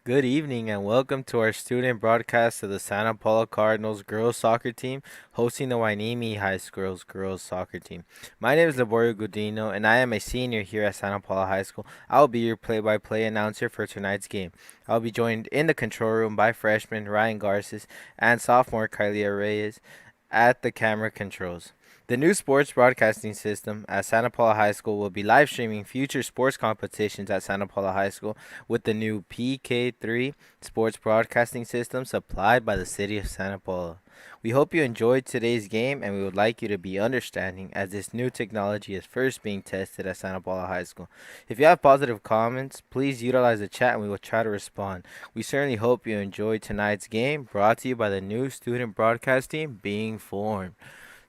Good evening and welcome to our student broadcast of the Santa Paula Cardinals girls soccer team hosting the Hueneme High School's girls soccer team. My name is Laborio Gudino and I am a senior here at Santa Paula High School. I will be your play-by-play announcer for tonight's game. I will be joined in the control room by freshman Ryan Garces and sophomore Kylia Reyes at the camera controls. The new sports broadcasting system at Santa Paula High School will be live streaming future sports competitions at Santa Paula High School with the new PK3 sports broadcasting system supplied by the city of Santa Paula. We hope you enjoyed today's game and we would like you to be understanding as this new technology is first being tested at Santa Paula High School. If you have positive comments, please utilize the chat and we will try to respond. We certainly hope you enjoyed tonight's game brought to you by the new student broadcast team being formed.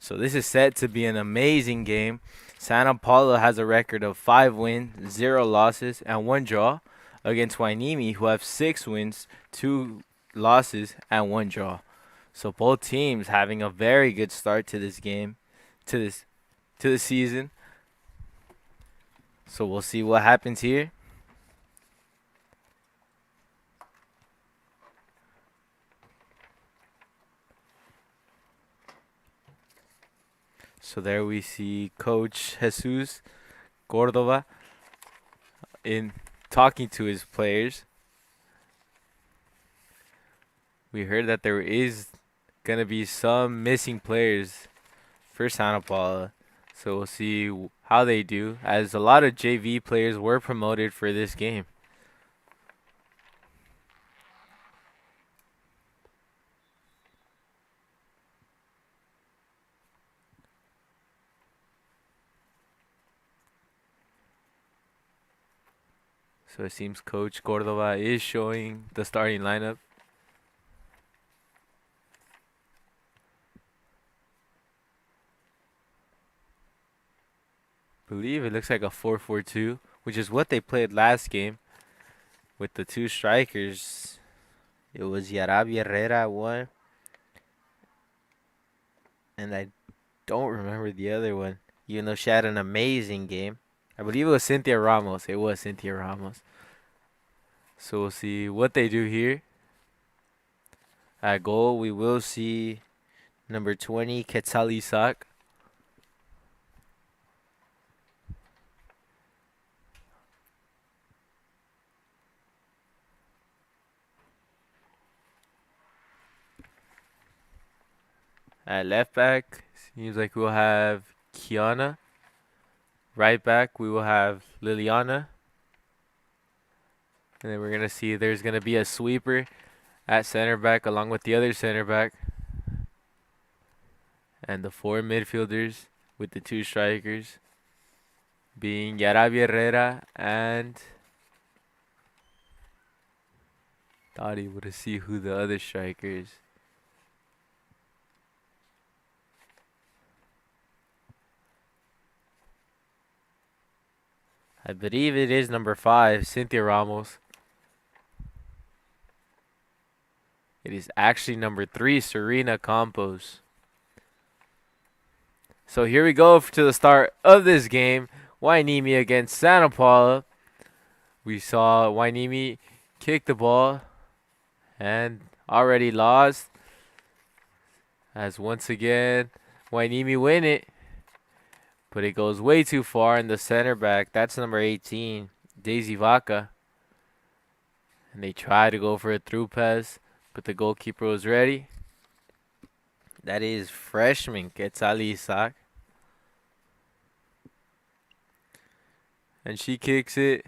So this is set to be an amazing game. Santa Paula has a record of 5 wins, 0 losses, and 1 draw against Hueneme, who have 6 wins, 2 losses, and 1 draw. So both teams having a very good start to this game, to the season. So we'll see what happens here. So there we see Coach Jesus Cordova in talking to his players. We heard that there is going to be some missing players for Santa Paula. So we'll see how they do, as a lot of JV players were promoted for this game. So it seems Coach Cordova is showing the starting lineup. Believe it looks like a 4-4-2, which is what they played last game with the 2 strikers. It was Yarabi Herrera one, and I don't remember the other one, even though she had an amazing game. I believe it was Cynthia Ramos. It was Cynthia Ramos. So we'll see what they do here. At goal, we will see number 20, Quetzal Isaac. At left back, seems like we'll have Kiana. Right back, we will have Liliana. And then we're going to see there's going to be a sweeper at center back along with the other center back. And the 4 midfielders with the 2 strikers being Yarabi Herrera and thought able to see who the other striker is. I believe it is number 5, Cynthia Ramos. It is actually number 3, Serena Campos. So here we go to the start of this game. Hueneme against Santa Paula. We saw Hueneme kick the ball and already lost. As once again, Hueneme win it. But it goes way too far in the center back. That's number 18, Daisy Vaca. And they try to go for a through pass, but the goalkeeper was ready. That is freshman Quetzal Isaac. And she kicks it.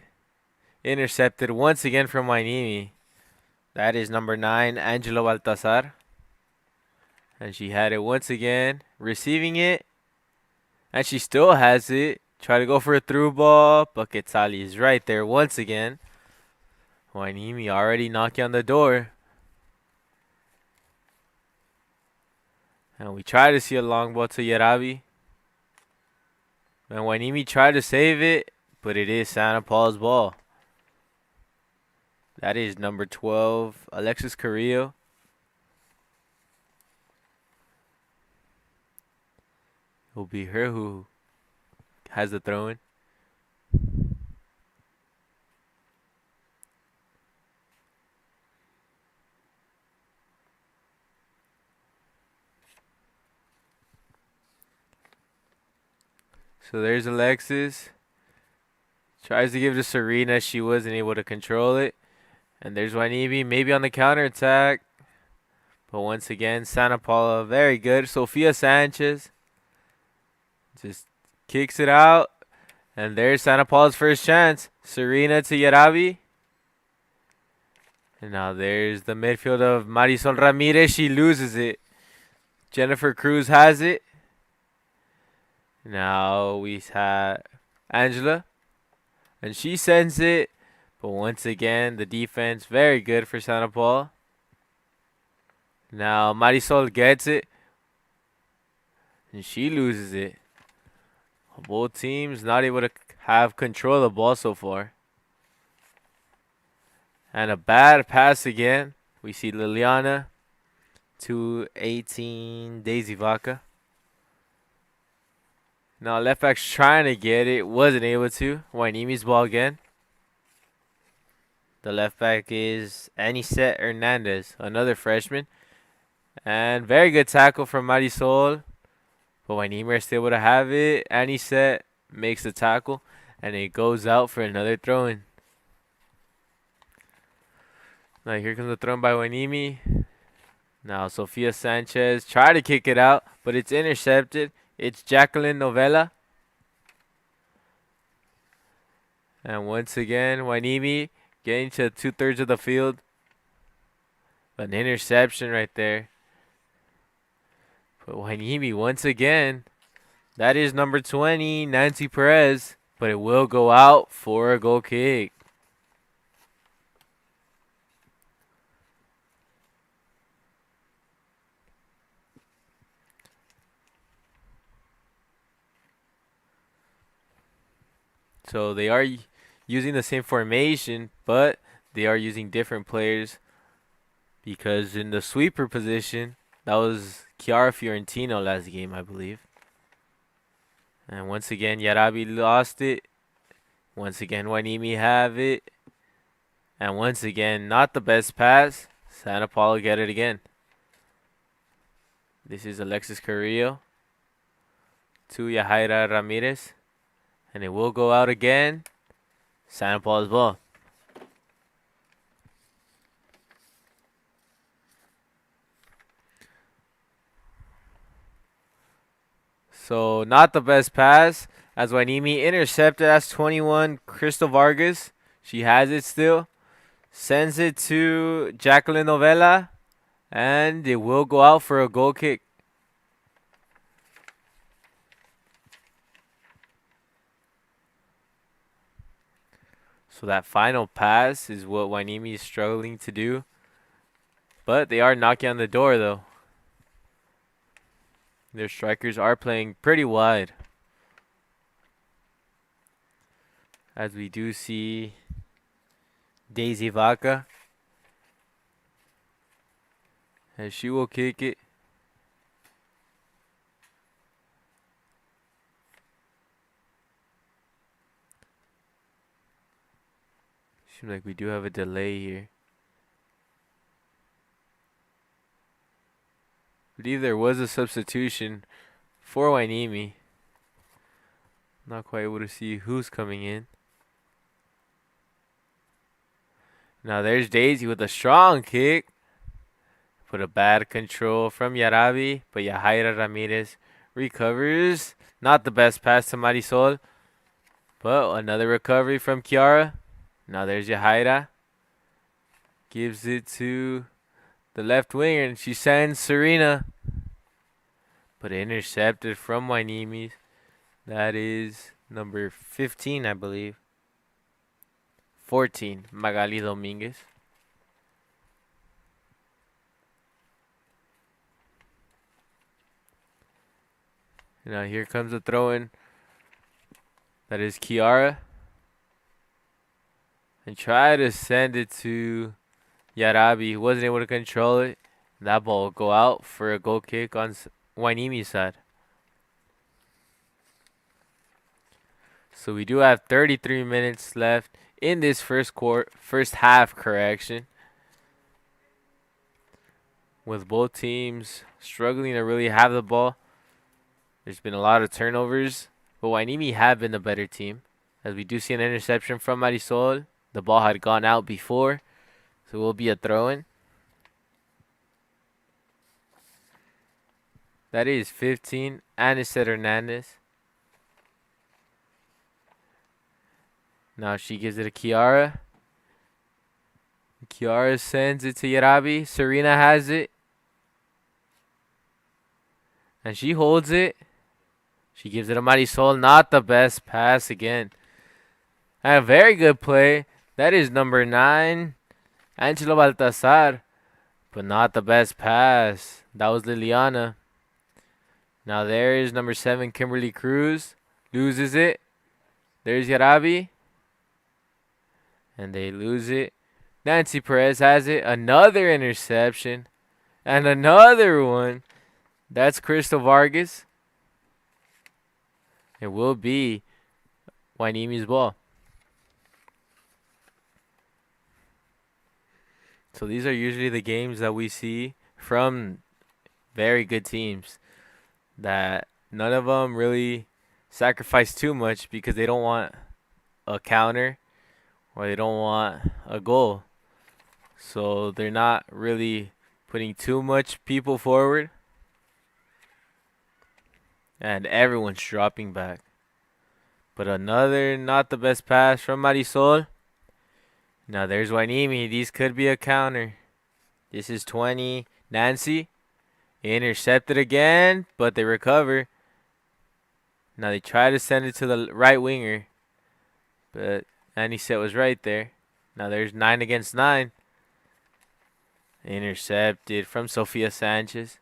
Intercepted once again from Hueneme. That is number 9, Angelo Baltazar. And she had it once again, receiving it. And she still has it. Try to go for a through ball, but Quetzal is right there once again. Hueneme already knocking on the door. And we try to see a long ball to Yarabi. And Hueneme tried to save it, but it is Santa Paula's ball. That is number 12, Alexis Carrillo. It will be her who has the throw-in. So there's Alexis. Tries to give to Serena. She wasn't able to control it. And there's Hueneme, maybe on the counter attack. But once again, Santa Paula, very good. Sofia Sanchez just kicks it out. And there's Santa Paula's first chance. Serena to Yarabi. And now there's the midfield of Marisol Ramirez. She loses it. Jennifer Cruz has it. Now we have Angela. And she sends it. But once again, the defense, very good for Santa Paula. Now Marisol gets it. And she loses it. Both teams not able to have control of the ball so far. And a bad pass again. We see Liliana to 18 Daisy Vaca. Now left back's trying to get it. Wasn't able to. Hueneme's ball again. The left back is Anicet Hernandez, another freshman. And very good tackle from Marisol. But Hueneme is still able to have it. Anicet makes the tackle. And it goes out for another throw-in. Now here comes the throw by Hueneme. Now Sofia Sanchez try to kick it out, but it's intercepted. It's Jacqueline Novella. And once again, Hueneme getting to 2/3 of the field. An interception right there. But Hueneme once again. That is number 20, Nancy Perez. But it will go out for a goal kick. So they are using the same formation, but they are using different players. Because in the sweeper position, that was Chiara Fiorentino last game, I believe. And once again, Yarabi lost it. Once again, Hueneme have it. And once again, not the best pass. Santa Paula get it again. This is Alexis Carrillo to Yahaira Ramirez. And it will go out again. Santa Paula's ball. So not the best pass as Hueneme intercepted. That's 21, Crystal Vargas. She has it still. Sends it to Jacqueline Novella. And it will go out for a goal kick. So that final pass is what Hueneme is struggling to do. But they are knocking on the door though. Their strikers are playing pretty wide. As we do see Daisy Vaca. And she will kick it. Seems like we do have a delay here. I believe there was a substitution for Hueneme. Not quite able to see who's coming in. Now there's Daisy with a strong kick. Put a bad control from Yarabi, but Yahaira Ramirez recovers. Not the best pass to Marisol, but another recovery from Chiara. Now there's Yahaira. Gives it to the left winger, and she sends Serena. But intercepted from Hueneme. That is number 15, I believe. 14, Magali Dominguez. Now here comes the throw-in. That is Chiara. And try to send it to Yarabi. Wasn't able to control it. That ball will go out for a goal kick on Hueneme's side. So we do have 33 minutes left in this first half, with both teams struggling to really have the ball. There's been a lot of turnovers. But Hueneme have been the better team, as we do see an interception from Marisol. The ball had gone out before, so it will be a throw-in. That is 15. Anicet Hernandez. Now she gives it to Kiara. Kiara sends it to Yarabi. Serena has it. And she holds it. She gives it to Marisol. Not the best pass again. And a very good play. That is number 9, Angelo Baltazar. But not the best pass. That was Liliana. Now there is number 7, Kimberly Cruz. Loses it. There's Yarabi. And they lose it. Nancy Perez has it. Another interception. And another one. That's Crystal Vargas. It will be Hueneme's ball. So these are usually the games that we see from very good teams, that none of them really sacrifice too much because they don't want a counter or they don't want a goal. So they're not really putting too much people forward. And everyone's dropping back. But another not the best pass from Marisol. Now there's Hueneme. These could be a counter. This is 20. Nancy. Intercepted again, but they recover. Now they try to send it to the right winger. But Anicet was right there. Now there's 9 against 9. Intercepted from Sofia Sanchez.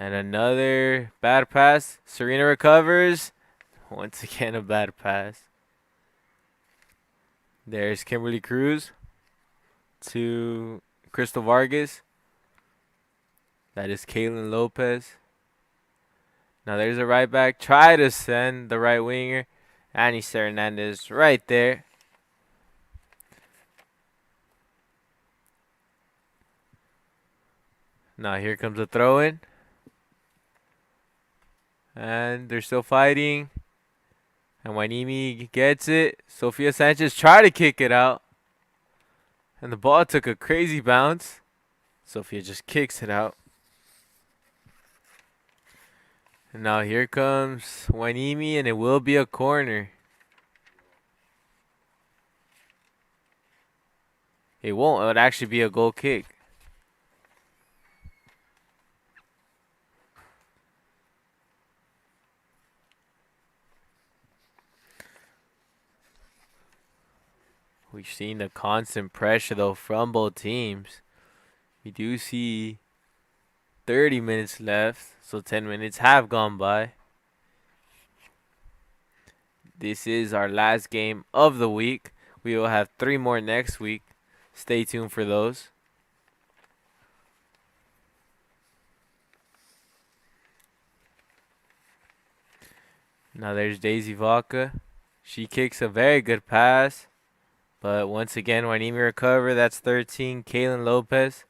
And another bad pass. Serena recovers. Once again, a bad pass. There's Kimberly Cruz to Crystal Vargas. That is Kaylin Lopez. Now there's a right back. Try to send the right winger. Anis Hernandez right there. Now here comes a throw-in. And they're still fighting. And Hueneme gets it. Sofia Sanchez tried to kick it out. And the ball took a crazy bounce. Sofia just kicks it out. And now here comes Hueneme, and it will be a corner. It won't. It would actually be a goal kick. We've seen the constant pressure, though, from both teams. We do see 30 minutes left, so 10 minutes have gone by. This is our last game of the week. We will have 3 more next week. Stay tuned for those. Now there's Daisy Vaca. She kicks a very good pass. But once again, Hueneme recover. That's 13, Kaylin Lopez.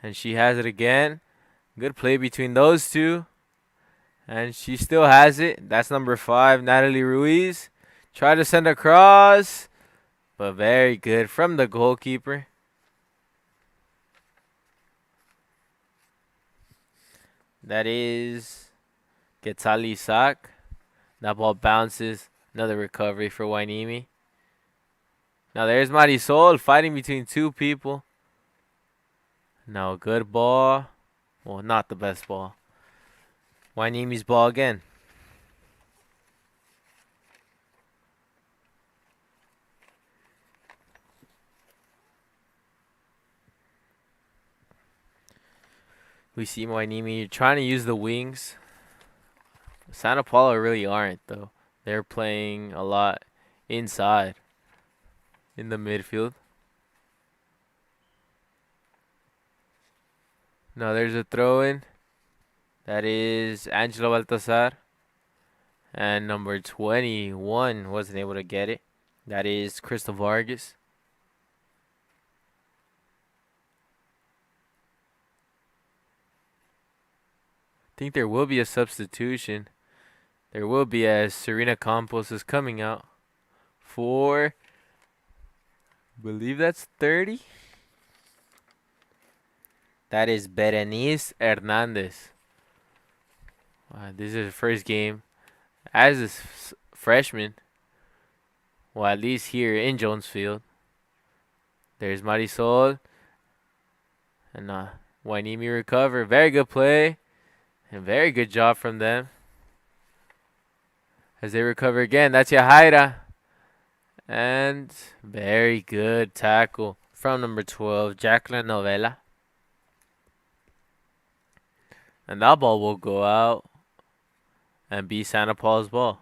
And she has it again. Good play between those two. And she still has it. That's number 5, Natalie Ruiz. Try to send across. But very good from the goalkeeper. That is Quetzal Isaac. That ball bounces. Another recovery for Hueneme. Now there's Marisol fighting between 2 people. Now a good ball. Well, not the best ball. Hueneme's ball again. We see Hueneme trying to use the wings. Santa Paula really aren't, though. They're playing a lot inside in the midfield. Now there's a throw-in. That is Angelo Baltazar. And number 21 wasn't able to get it. That is Crystal Vargas. I think there will be a substitution. There will be, as Serena Campos is coming out for, believe that's 30. That is Berenice Hernandez. This is her first game as a freshman. Well, at least here in Jonesfield. There's Marisol. And Hueneme recover. Very good play. And very good job from them. As they recover again. That's Yahaira. And very good tackle from number 12, Jacqueline Novella. And that ball will go out and be Santa Paula's ball.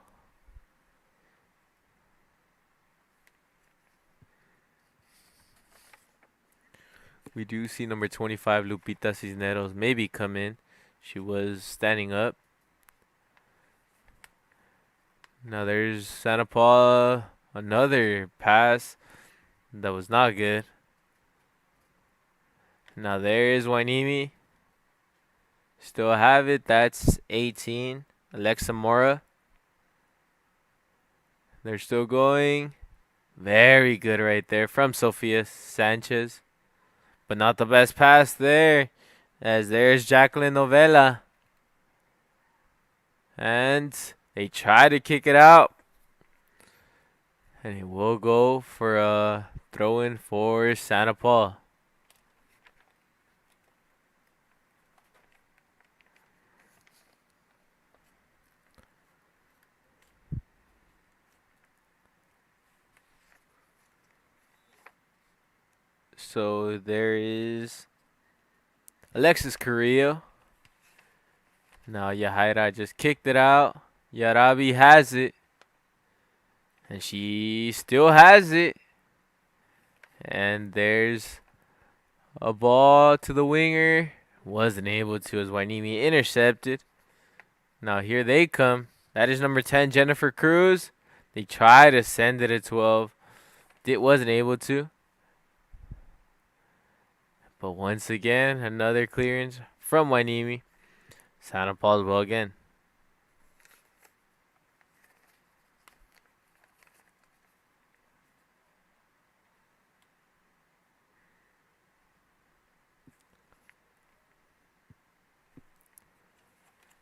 We do see number 25, Lupita Cisneros, maybe come in. She was standing up. Now there's Santa Paula. Another pass that was not good. Now there is Hueneme. Still have it. That's 18. Alexa Mora. They're still going. Very good right there from Sofia Sanchez. But not the best pass there. As there's Jacqueline Novella. And they try to kick it out. And it will go for a throw-in for Santa Paula. So there is Alexis Carrillo. Now Yahaira just kicked it out. Yarabi has it. And she still has it. And there's a ball to the winger. Wasn't able to as Hueneme intercepted. Now here they come. That is number 10, Jennifer Cruz. They try to send it at 12. It wasn't able to. But once again, another clearance from Hueneme. Santa Paula's ball again.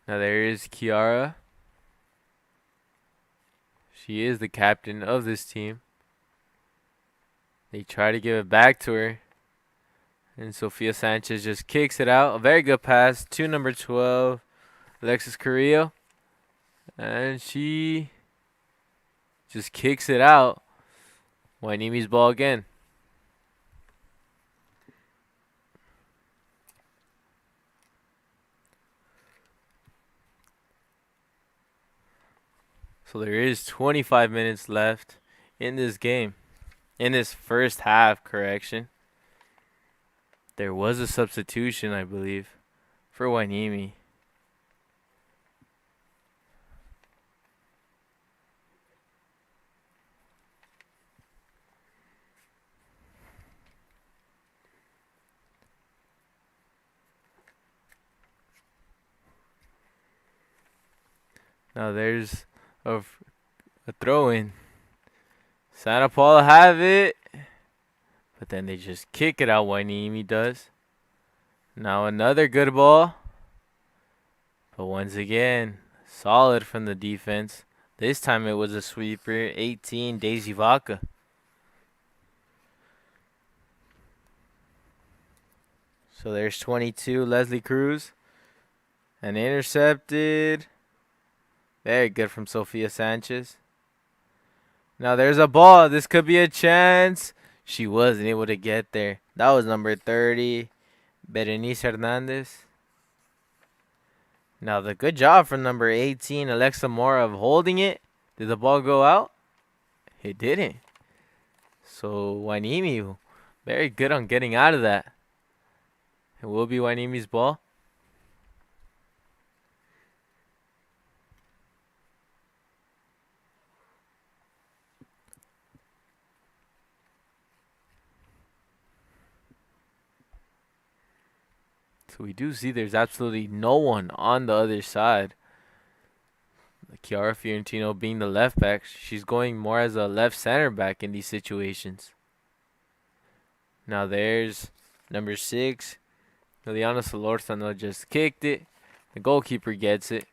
Now there is Kiara. She is the captain of this team. They try to give it back to her. And Sofia Sanchez just kicks it out. A very good pass to number 12, Alexis Carrillo. And she just kicks it out. Hueneme's ball again. So there is 25 minutes left in this game. In this first half, correction. There was a substitution, I believe, for Hueneme. Now there's a throw-in. Santa Paula have it. But then they just kick it out, Hueneme does. Now another good ball. But once again, solid from the defense. This time it was a sweeper. 18, Daisy Vaca. So there's 22, Leslie Cruz. And intercepted. Very good from Sofia Sanchez. Now there's a ball. This could be a chance. She wasn't able to get there. That was number 30, Berenice Hernandez. Now the good job from number 18, Alexa Mora, of holding it. Did the ball go out? It didn't. So Hueneme, very good on getting out of that. It will be Hueneme's ball. So we do see there's absolutely no one on the other side. Chiara Fiorentino being the left back, she's going more as a left center back in these situations. Now there's number 6. Liliana Solorzano just kicked it. The goalkeeper gets it.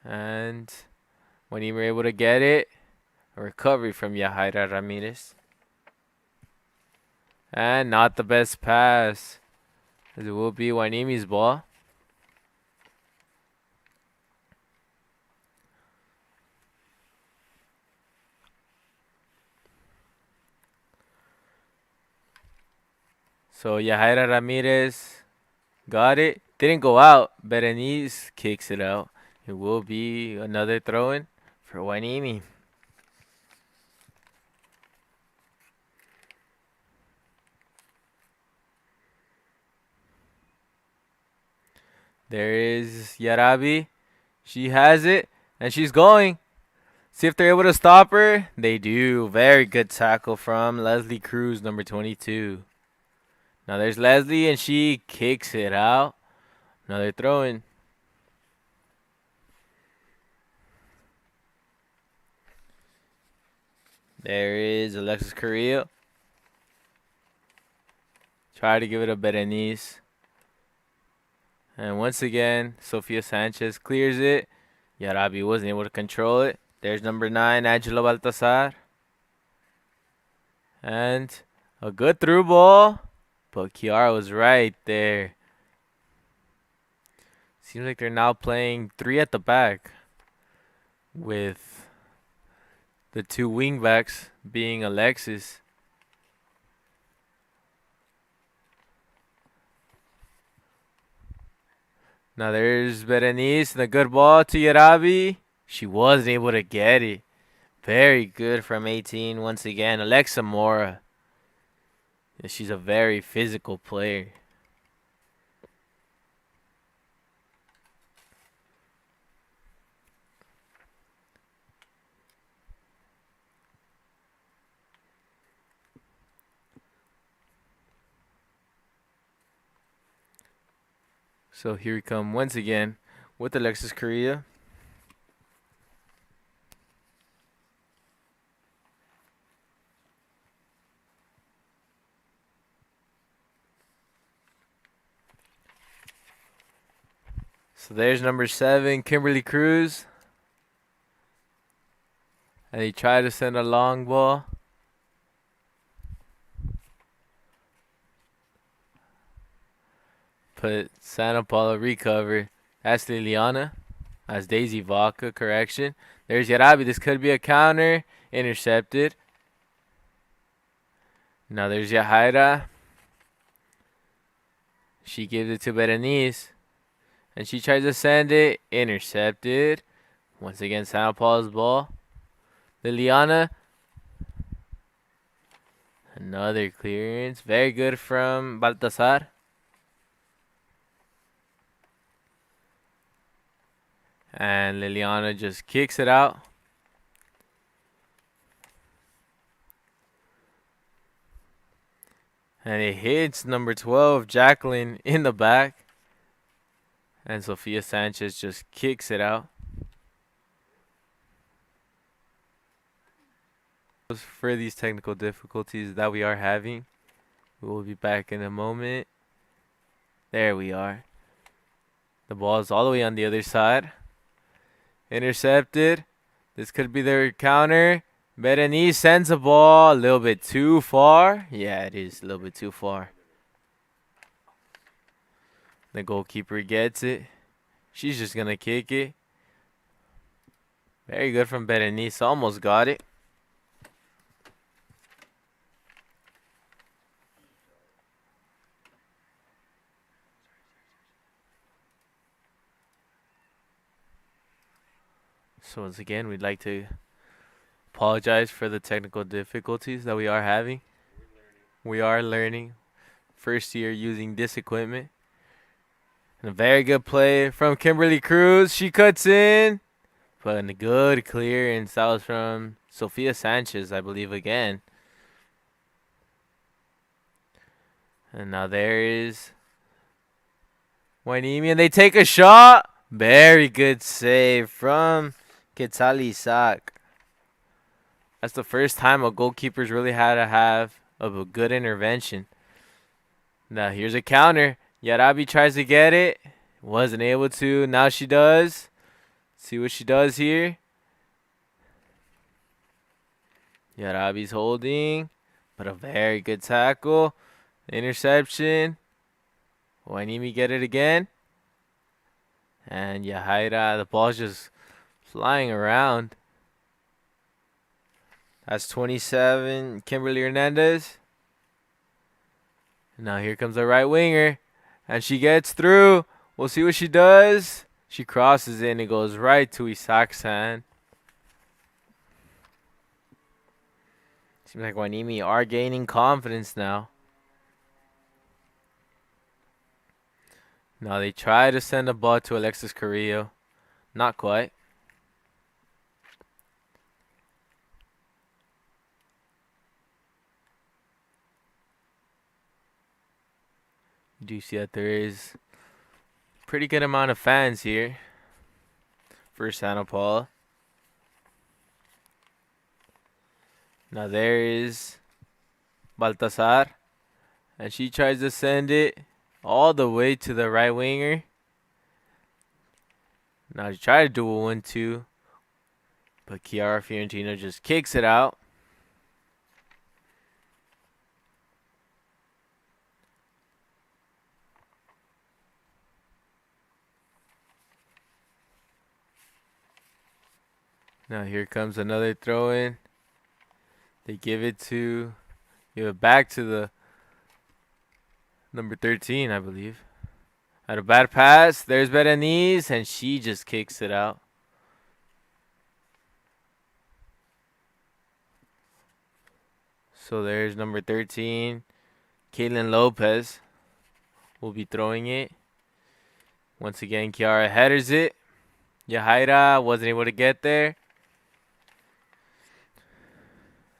And when he were able to get it, a recovery from Yahaira Ramirez. And not the best pass, as it will be Hueneme's ball. So Yahaira Ramirez got it. Didn't go out. Berenice kicks it out. It will be another throw-in for Hueneme. There is Yarabi. She has it, and she's going. See if they're able to stop her. They do. Very good tackle from Leslie Cruz, number 22. Now there's Leslie, and she kicks it out. Another throw-in. There is Alexis Carrillo. Try to give it a Berenice. And once again, Sofia Sanchez clears it. Yarabi wasn't able to control it. There's number 9, Angela Baltazar. And a good through ball. But Chiara was right there. Seems like they're now playing 3 at the back, with the 2 wingbacks being Alexis. Now there's Berenice and a good ball to Yarabi. She wasn't able to get it. Very good from 18 once again. Alexa Mora. She's a very physical player. So here we come once again with Alexis Correa. So there's number 7, Kimberly Cruz. And he tried to send a long ball. But Santa Paula recovered. That's Liliana. That's Daisy Vaca, correction. There's Yarabi. This could be a counter. Intercepted. Now there's Yahaira. She gives it to Berenice. And she tries to send it. Intercepted. Once again, Santa Paula's ball. Liliana. Another clearance. Very good from Baltazar. And Liliana just kicks it out. And it hits number 12, Jacqueline, in the back. And Sofia Sanchez just kicks it out. For these technical difficulties that we are having, we will be back in a moment. There we are. The ball is all the way on the other side. Intercepted. This could be their counter. Berenice sends a ball a little bit too far. Yeah, it is a little bit too far. The goalkeeper gets it. She's just going to kick it. Very good from Berenice. Almost got it. So once again, we'd like to apologize for the technical difficulties that we are having. We are learning. First year using this equipment. And a very good play from Kimberly Cruz. She cuts in. But a good clearance. That was from Sofia Sanchez, I believe, again. And now there is Hueneme. And they take a shot. Very good save from Quetzal Isaac. That's the first time a goalkeeper's really had to have of a good intervention. Now here's a counter. Yarabi tries to get it. Wasn't able to. Now she does. See what she does here. Yarabi's holding. But a very good tackle. Interception. Hueneme get it again. And Yahaira, the ball's just flying around. That's 27. Kimberly Hernandez. Now here comes the right winger. And she gets through. We'll see what she does. She crosses it and it goes right to Isaac's hand. Seems like Hueneme are gaining confidence now. Now they try to send a ball to Alexis Carrillo. Not quite. You do see that there is a pretty good amount of fans here for Santa Paula. Now there is Baltazar. And she tries to send it all the way to the right winger. Now she tried to do a 1-2. But Chiara Fiorentino just kicks it out. Now here comes another throw in. They give it back to the number 13, I believe. Had a bad pass. There's Berenice, and she just kicks it out. So there's number 13, Caitlin Lopez will be throwing it. Once again, Chiara headers it. Yahaira wasn't able to get there.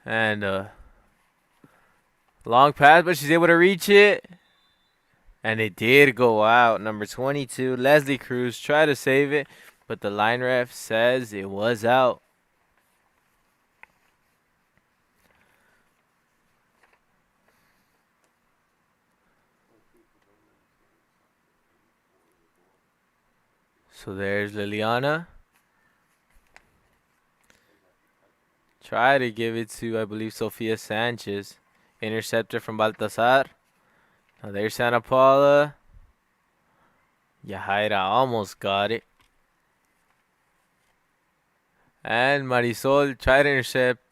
And long pass, but she's able to reach it. And it did go out. Number 22, Leslie Cruz, tried to save it, but the line ref says it was out. So there's Liliana. Try to give it to, I believe, Sofia Sanchez. Interceptor from Baltazar. Now there's Santa Paula. Yahaira almost got it. And Marisol tried to intercept.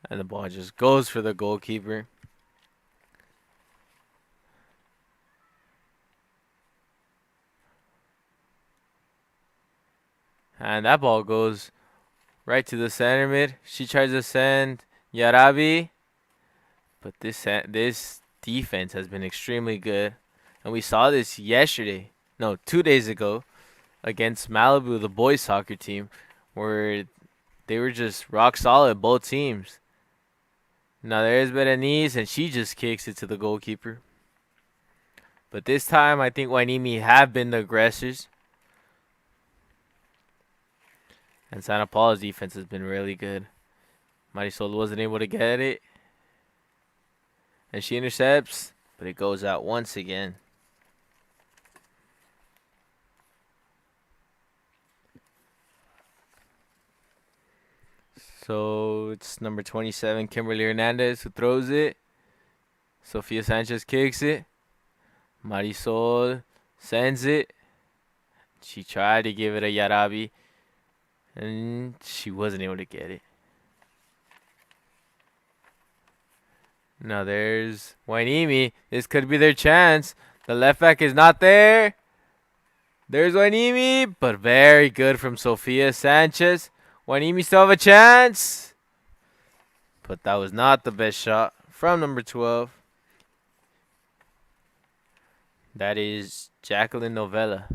And the ball just goes for the goalkeeper. And that ball goes right to the center mid. She tries to send Yarabi. But this defense has been extremely good. And we saw this yesterday. No, 2 days ago. Against Malibu, the boys soccer team. Where they were just rock solid, both teams. Now there's Berenice. And she just kicks it to the goalkeeper. But this time, I think Hueneme have been the aggressors. And Santa Paula's defense has been really good. Marisol wasn't able to get it. And she intercepts, but it goes out once again. So it's number 27, Kimberly Hernandez, who throws it. Sofia Sanchez kicks it. Marisol sends it. She tried to give it a Yarabi. And she wasn't able to get it. Now there's Hueneme. This could be their chance. The left back is not there. There's Hueneme, but very good from Sofia Sanchez. Hueneme still have a chance. But that was not the best shot from number 12. That is Jacqueline Novella.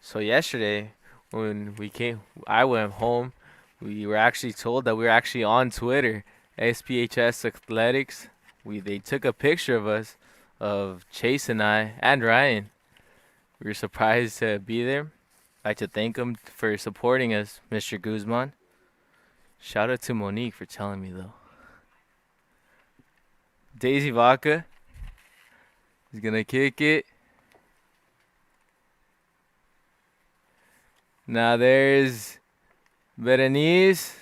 So yesterday, when I went home. We were actually told that we were actually on Twitter, SPHS Athletics. They took a picture of us, of Chase and I, and Ryan. We were surprised to be there. I'd like to thank him for supporting us, Mr. Guzman. Shout out to Monique for telling me though. Daisy Vaca is gonna kick it. Now there's Berenice.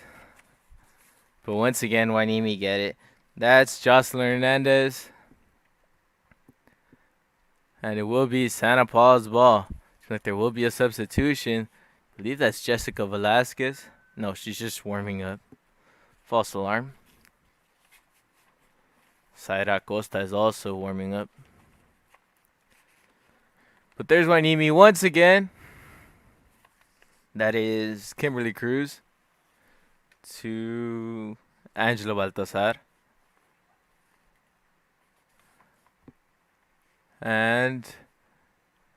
But once again, Hueneme get it. That's Jocelyn Hernandez. And it will be Santa Paula's ball. Looks like there will be a substitution. I believe that's Jessica Velasquez. No, she's just warming up. False alarm. Zaira Costa is also warming up. But there's Hueneme once again. That is Kimberly Cruz to Angela Baltazar. And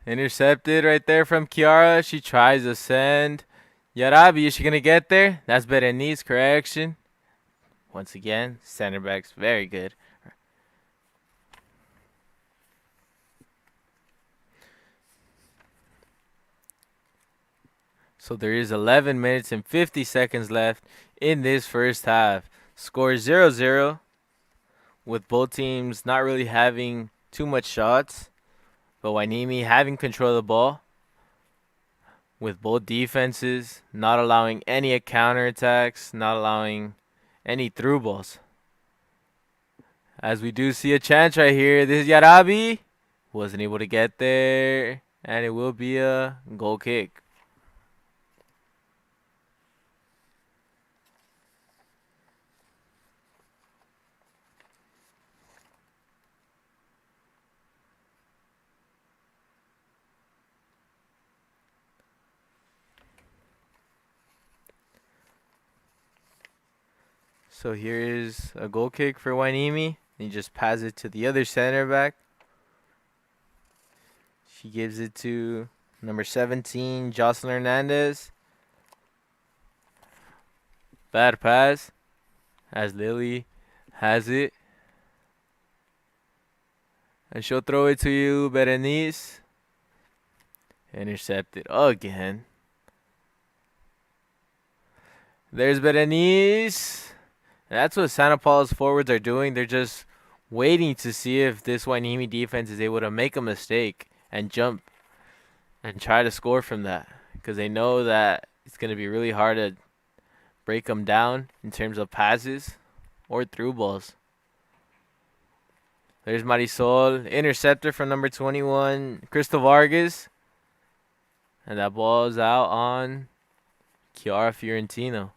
intercepted right there from Kiara. She tries to send. Yarabi, is she going to get there? That's Berenice, correction. Once again, center backs, very good. So there is 11 minutes and 50 seconds left in this first half. Score 0-0 with both teams not really having too much shots. But Hueneme having control of the ball with both defenses, not allowing any counterattacks, not allowing any through balls. As we do see a chance right here. This is Yarabi. Wasn't able to get there. And it will be a goal kick. So here is a goal kick for Hueneme. He just passes it to the other center back. She gives it to number 17, Jocelyn Hernandez. Bad pass as Lily has it. And she'll throw it to you, Berenice. Intercepted again. There's Berenice. That's what Santa Paula's forwards are doing. They're just waiting to see if this Hueneme defense is able to make a mistake and jump and try to score from that. Because they know that it's going to be really hard to break them down in terms of passes or through balls. There's Marisol. Interceptor from number 21, Crystal Vargas. And that ball is out on Chiara Fiorentino.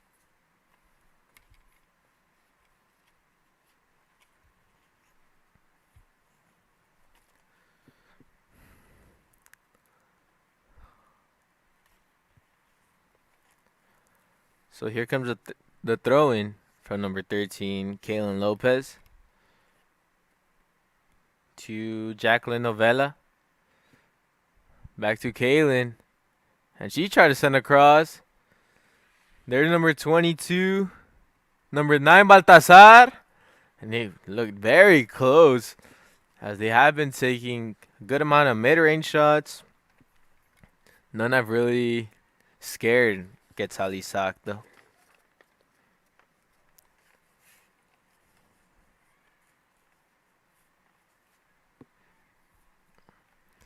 So here comes the throw-in from number 13, Kaylin Lopez. To Jacqueline Novella. Back to Kaylin. And she tried to send across. There's number 22. Number 9, Baltazar. And they looked very close, as they have been taking a good amount of mid-range shots. None have really scared Quetzalizac, though.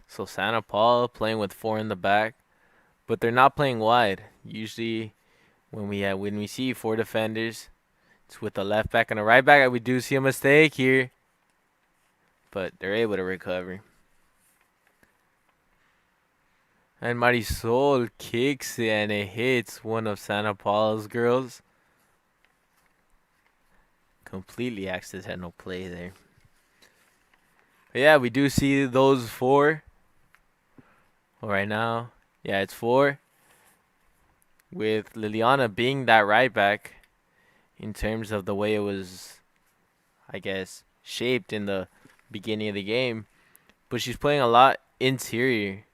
So Santa Paula playing with 4 in the back, but they're not playing wide. Usually, when we see 4 defenders, it's with the left back and the right back. We do see a mistake here, but they're able to recover. And Marisol kicks it and it hits one of Santa Paula's girls. Completely accidental play there. But yeah, we do see those 4. Well, right now, yeah, it's 4. With Liliana being that right back in terms of the way it was, I guess, shaped in the beginning of the game. But she's playing a lot interior.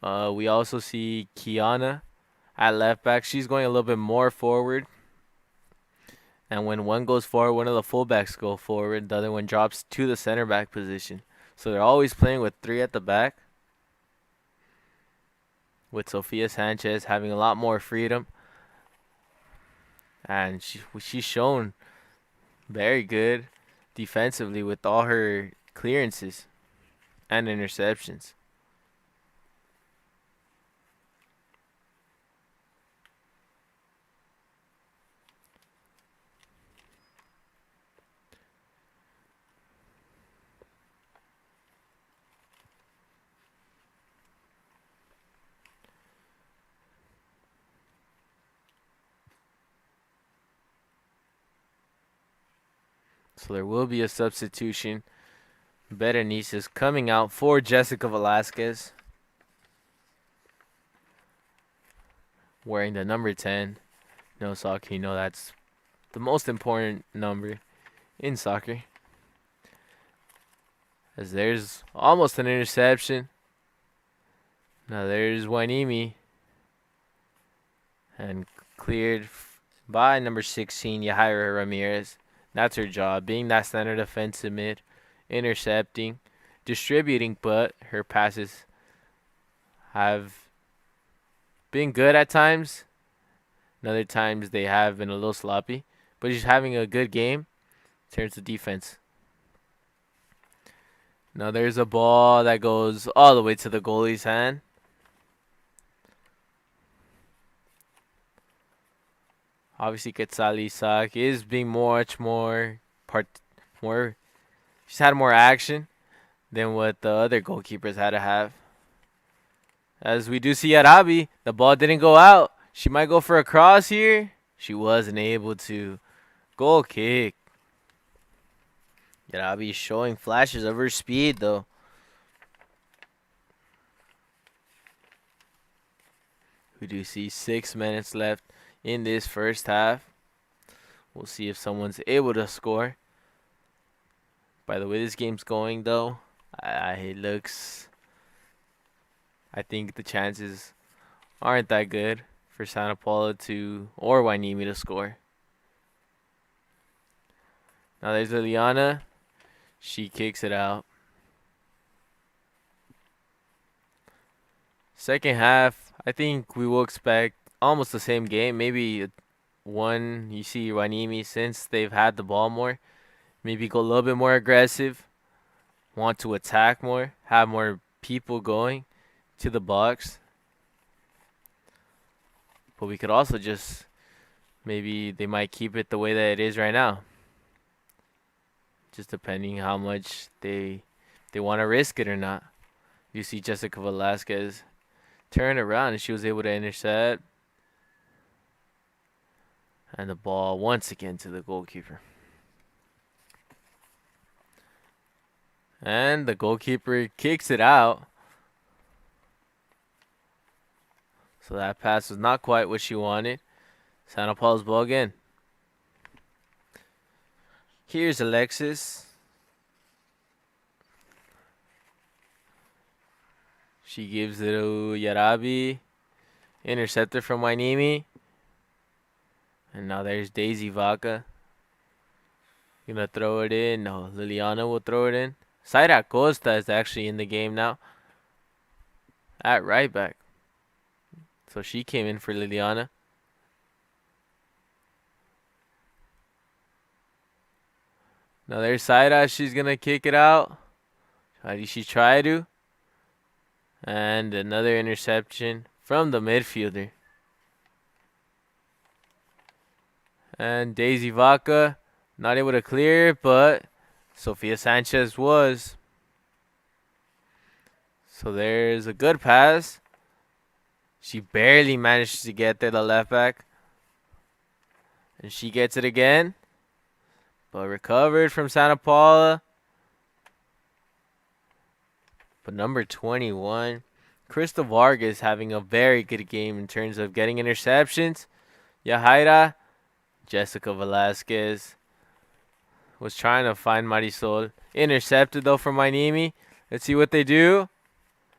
We also see Kiana at left back. She's going a little bit more forward. And when one goes forward, one of the fullbacks go forward. The other one drops to the center back position. So they're always playing with three at the back, with Sofia Sanchez having a lot more freedom. And she's shown very good defensively with all her clearances and interceptions. So there will be a substitution. Berenice is coming out for Jessica Velasquez, wearing the number 10. No, soccer, you know that's the most important number in soccer. As there's almost an interception. Now there's Hueneme. And cleared by number 16, Yahaira Ramirez. That's her job, being that center defensive mid, intercepting, distributing, but her passes have been good at times. And other times they have been a little sloppy. But she's having a good game in terms of defense. Now there's a ball that goes all the way to the goalie's hand. Obviously, Quetzal Isaac is being much more she's had more action than what the other goalkeepers had to have. As we do see Arabi, the ball didn't go out. She might go for a cross here. She wasn't able to. Goal kick. Arabi showing flashes of her speed, though. We do see 6 minutes left in this first half. We'll see if someone's able to score. By the way this game's going, though, I think the chances aren't that good for Santa Paula or Hueneme to score. Now there's Liliana. She kicks it out. Second half, I think we will expect almost the same game. Maybe one, you see Hueneme, since they've had the ball more, maybe go a little bit more aggressive, want to attack more, have more people going to the box. But we could also just, maybe they might keep it the way that it is right now. Just depending how much they want to risk it or not. You see Jessica Velasquez turn around and she was able to intercept. And the ball once again to the goalkeeper. And the goalkeeper kicks it out. So that pass was not quite what she wanted. Santa Paula's ball again. Here's Alexis. She gives it to Yarabi. Interceptor from Hueneme. And now there's Daisy Vaca. Gonna throw it in. No, Liliana will throw it in. Zaira Costa is actually in the game now. At right back. So she came in for Liliana. Now there's Zaira. She's gonna kick it out. How did she try to? And another interception from the midfielder. And Daisy Vaca not able to clear, but Sofia Sanchez was. So there's a good pass. She barely managed to get there, the left back. And she gets it again. But recovered from Santa Paula. But number 21, Crystal Vargas, having a very good game in terms of getting interceptions. Yahaira, Jessica Velasquez was trying to find Marisol. Intercepted, though, from Hueneme. Let's see what they do.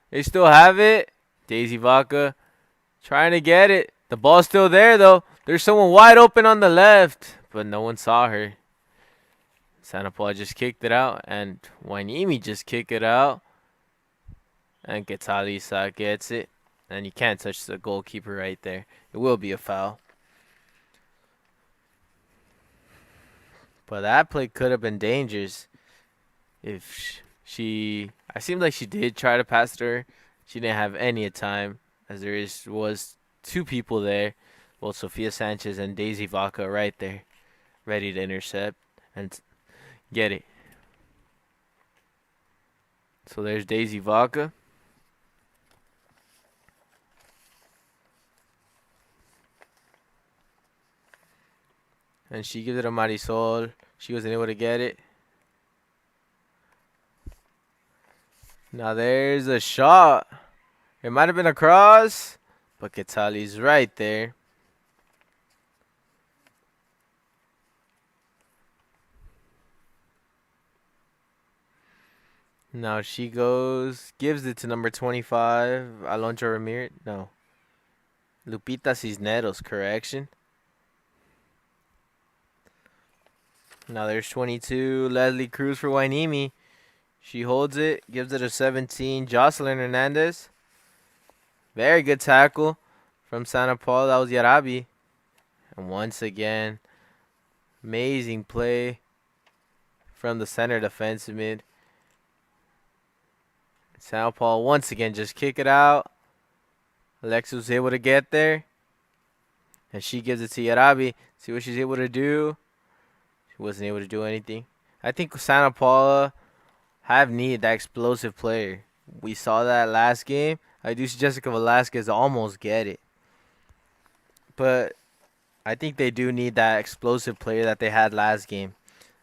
They still have it. Daisy Vaca trying to get it. The ball's still there though. There's someone wide open on the left, but no one saw her. Santa Paula just kicked it out, and Hueneme just kicked it out, and Quetzalisa gets it, and you can't touch the goalkeeper right there. It will be a foul. But that play could have been dangerous if she. I seemed like she did try to pass it to her. She didn't have any time, as was two people there, both Sofia Sanchez and Daisy Vaca right there, ready to intercept and get it. So there's Daisy Vaca. And she gives it to Marisol. She wasn't able to get it. Now there's a shot. It might have been a cross, but Quetzali's right there. Now she gives it to number 25, Alonso Ramirez. No. Lupita Cisneros, correction. Now there's 22, Leslie Cruz for Hueneme. She holds it, gives it to 17, Jocelyn Hernandez. Very good tackle from Santa Paula. That was Yarabi. And once again, amazing play from the center defensive mid. Santa Paula once again just kick it out. Alexis was able to get there. And she gives it to Yarabi. See what she's able to do. She wasn't able to do anything. I think Santa Paula have needed that explosive player. We saw that last game. I do see Jessica Velasquez almost get it. But I think they do need that explosive player that they had last game,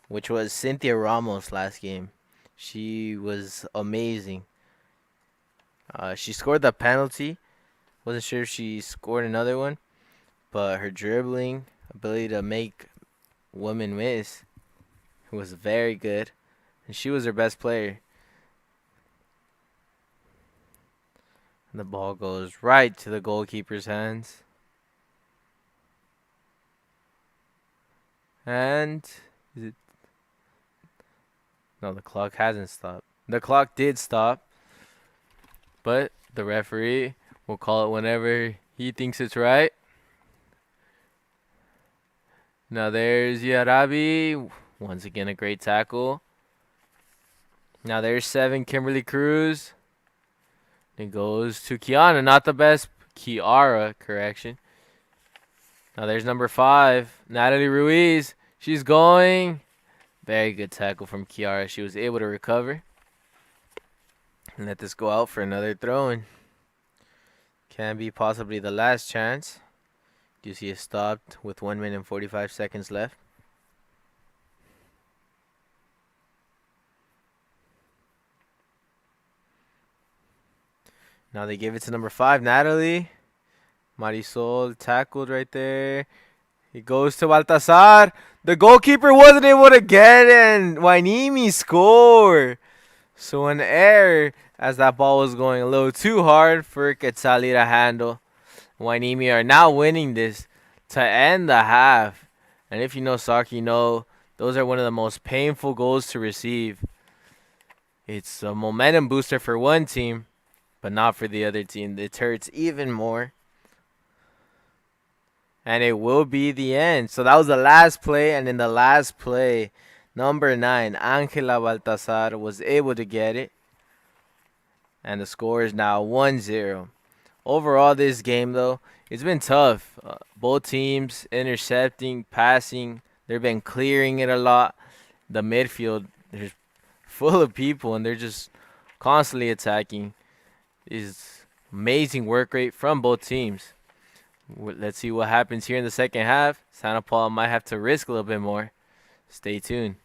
which was Cynthia Ramos last game. She was amazing. She scored the penalty. Wasn't sure if she scored another one, but her dribbling ability to make women miss was very good, and she was their best player. And the ball goes right to the goalkeeper's hands. And is it? No, the clock hasn't stopped. The clock did stop, but the referee will call it whenever he thinks it's right. Now there's Yarabi. Once again, a great tackle. Now there's 7, Kimberly Cruz. It goes to Kiana, not the best. Kiara, correction. Now there's number 5, Natalie Ruiz. She's going. Very good tackle from Kiara. She was able to recover. And let this go out for another throw-in. Can be possibly the last chance. You see it stopped with 1 minute and 45 seconds left. Now they give it to number 5, Natalie. Marisol tackled right there. It goes to Baltazar. The goalkeeper wasn't able to get it, and Hueneme score. So an error as that ball was going a little too hard for Quetzali to handle. Hueneme are now winning this to end the half. And if you know soccer, you know those are one of the most painful goals to receive. It's a momentum booster for one team, but not for the other team. It hurts even more. And it will be the end. So that was the last play, and in the last play, number 9, Angela Baltazar, was able to get it. And the score is now 1-0. Overall, this game, though, it's been tough. Both teams intercepting, passing. They've been clearing it a lot. The midfield, there's full of people, and they're just constantly attacking. Is amazing work rate from both teams. Let's see what happens here in the second half. Santa Paula might have to risk a little bit more. Stay tuned.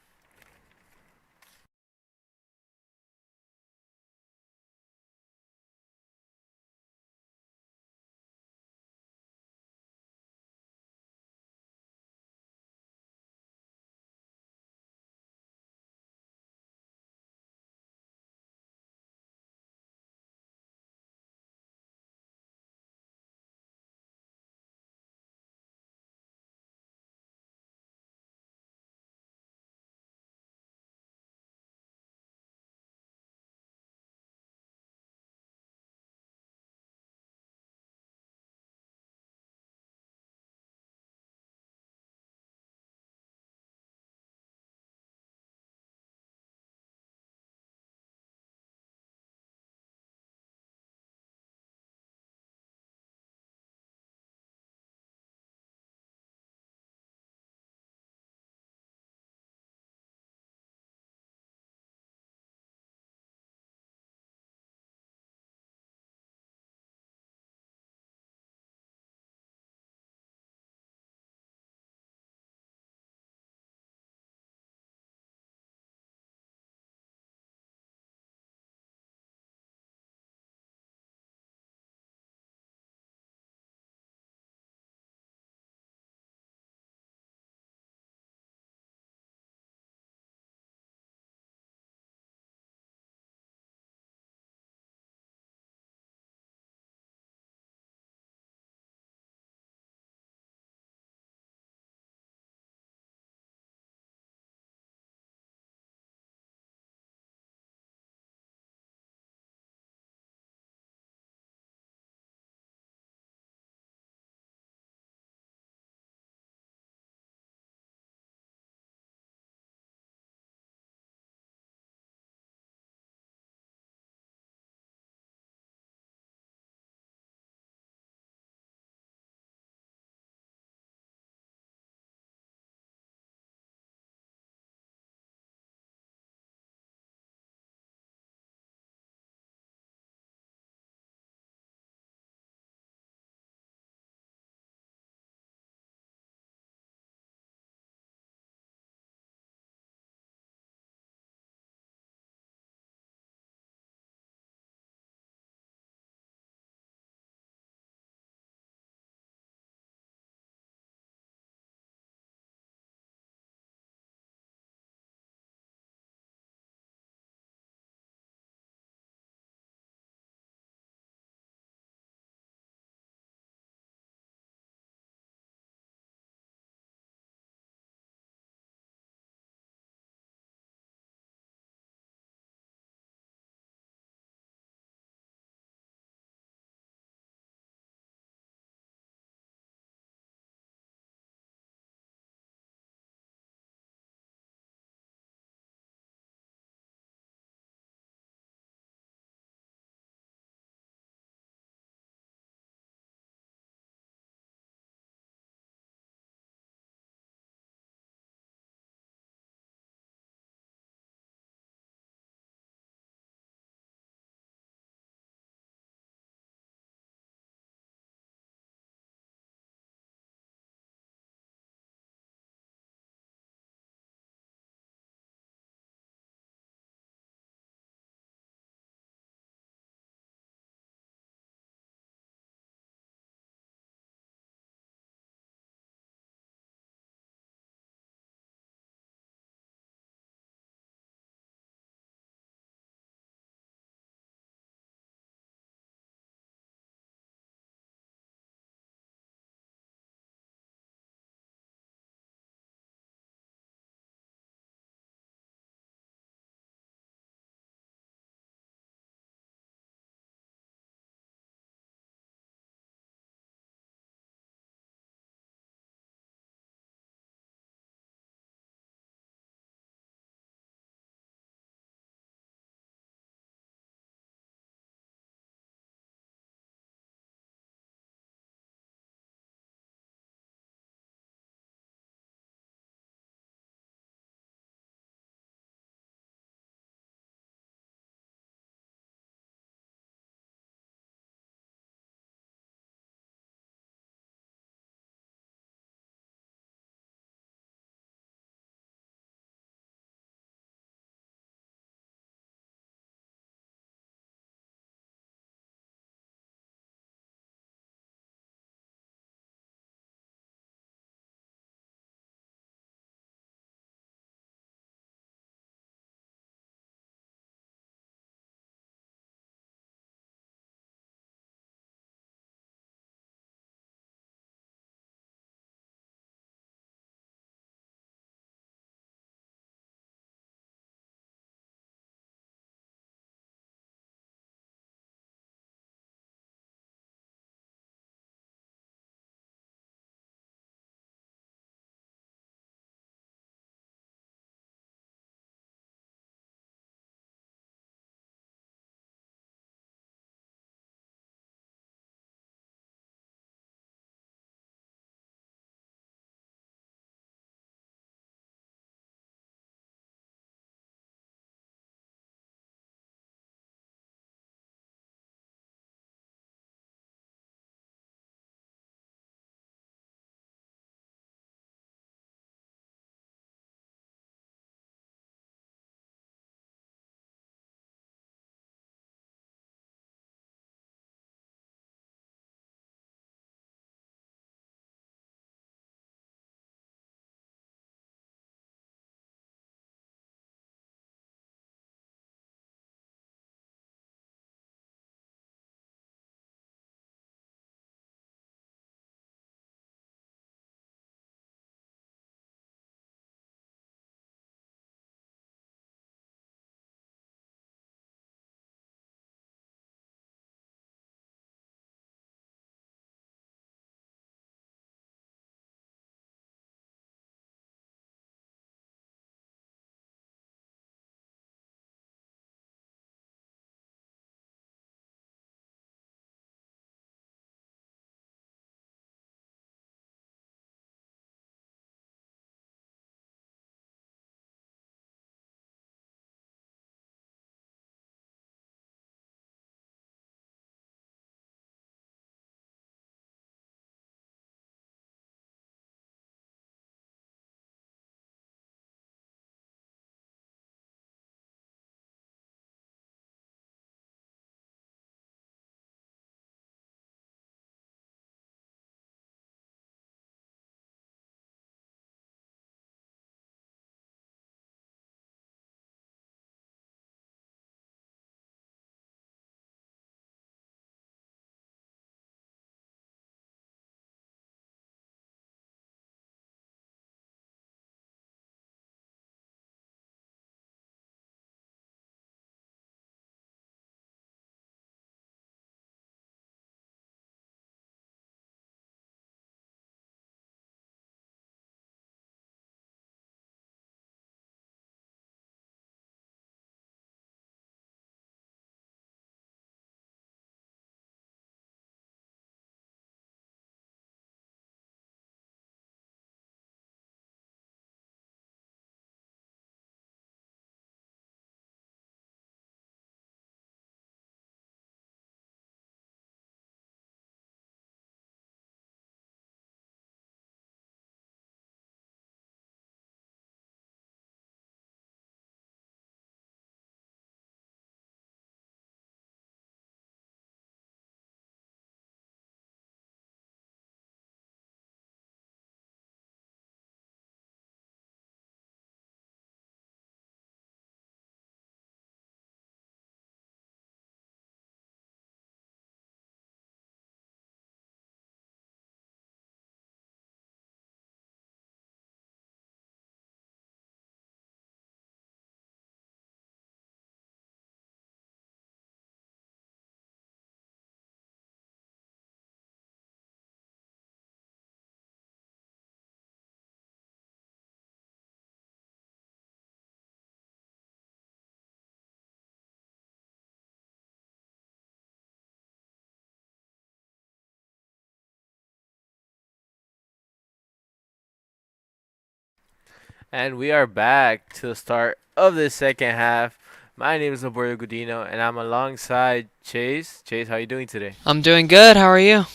And we are back to the start of the second half. My name is Roberto Gudino, and I'm alongside Chase. Chase, how you doing today? I'm doing good. How are you?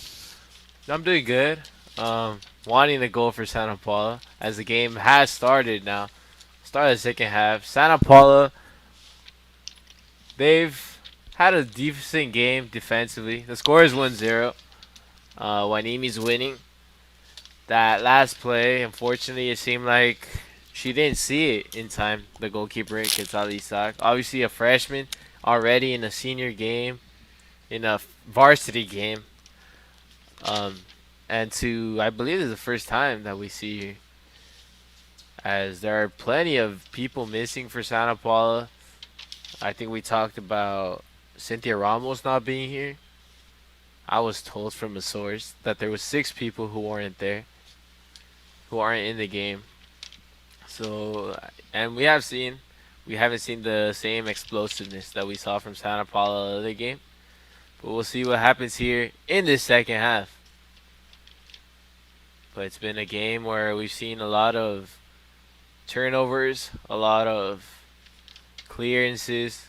I'm doing good. Wanting to go for Santa Paula as the game has started now. Started the second half. Santa Paula, they've had a decent game defensively. The score is 1-0. Hueneme's winning. That last play, unfortunately, it seemed like she didn't see it in time. The goalkeeper, Quetzal Isaac. Obviously, a freshman already in a senior game, in a varsity game. Um, and I believe this is the first time that we see, as there are plenty of people missing for Santa Paula. I think we talked about Cynthia Ramos not being here. I was told from a source that there was 6 people who weren't there, who aren't in the game. So, and we haven't seen the same explosiveness that we saw from Santa Paula the other game. But we'll see what happens here in this second half. But it's been a game where we've seen a lot of turnovers, a lot of clearances.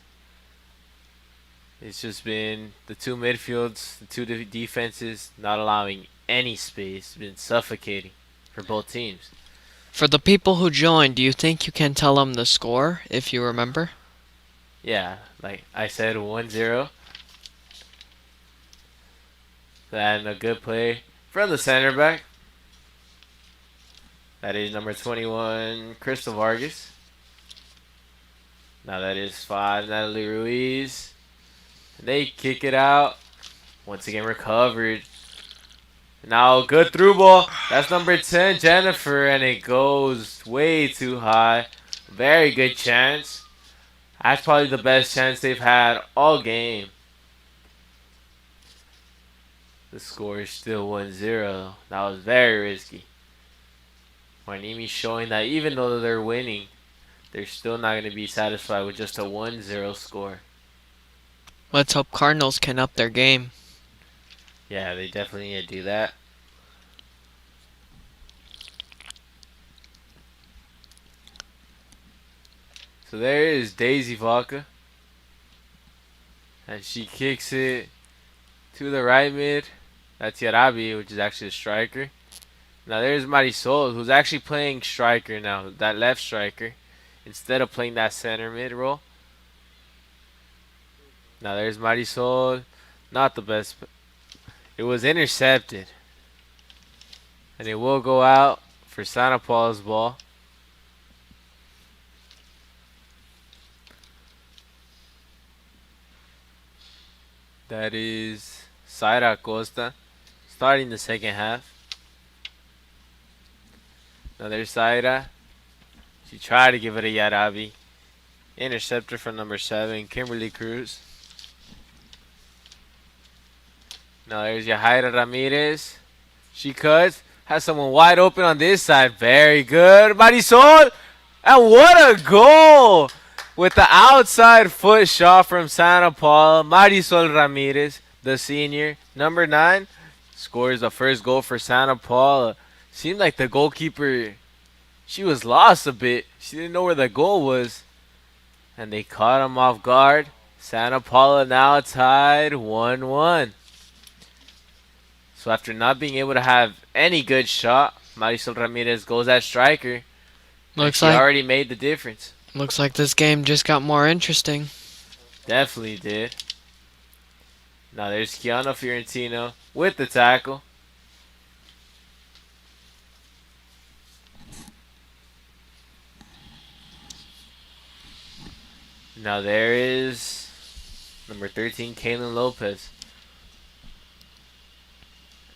It's just been the two midfields, the two defenses not allowing any space. It's been suffocating for both teams. For the people who joined, do you think you can tell them the score if you remember? Yeah, like I said, 1-0. Then a good play from the center back. That is number 21, Crystal Vargas. Now that is 5, Natalie Ruiz. They kick it out. Once again recovered. Now good through ball. That's number 10, Jennifer, and it goes way too high. Very good chance. That's probably the best chance they've had all game. The score is still 1-0. That was very risky. Hueneme showing that even though they're winning, they're still not going to be satisfied with just a 1-0 score. Let's hope Cardinals can up their game. Yeah, they definitely need to do that. So there is Daisy Vaca. And she kicks it to the right mid. That's Yarabi, which is actually a striker. Now there's Marisol, who's actually playing striker now, that left striker, instead of playing that center mid role. Now there's Marisol, not the best. It was intercepted. And it will go out for Santa Paula's ball. That is Zaira Costa starting the second half. Now there's Zaira. She tried to give it a Yarabi. Interceptor from number 7, Kimberly Cruz. Now there's Yahaira Ramirez. She cuts. Has someone wide open on this side. Very good. Marisol. And what a goal! With the outside foot shot from Santa Paula. Marisol Ramirez, the senior, number 9, scores the first goal for Santa Paula. Seemed like the goalkeeper, she was lost a bit. She didn't know where the goal was. And they caught him off guard. Santa Paula now tied 1-1. So after not being able to have any good shot, Marisol Ramirez goes at striker. And Looks she like already made the difference. this game just got more interesting. Definitely did. Now there's Kiana Fiorentino with the tackle. Now there is number 13, Kaylin Lopez.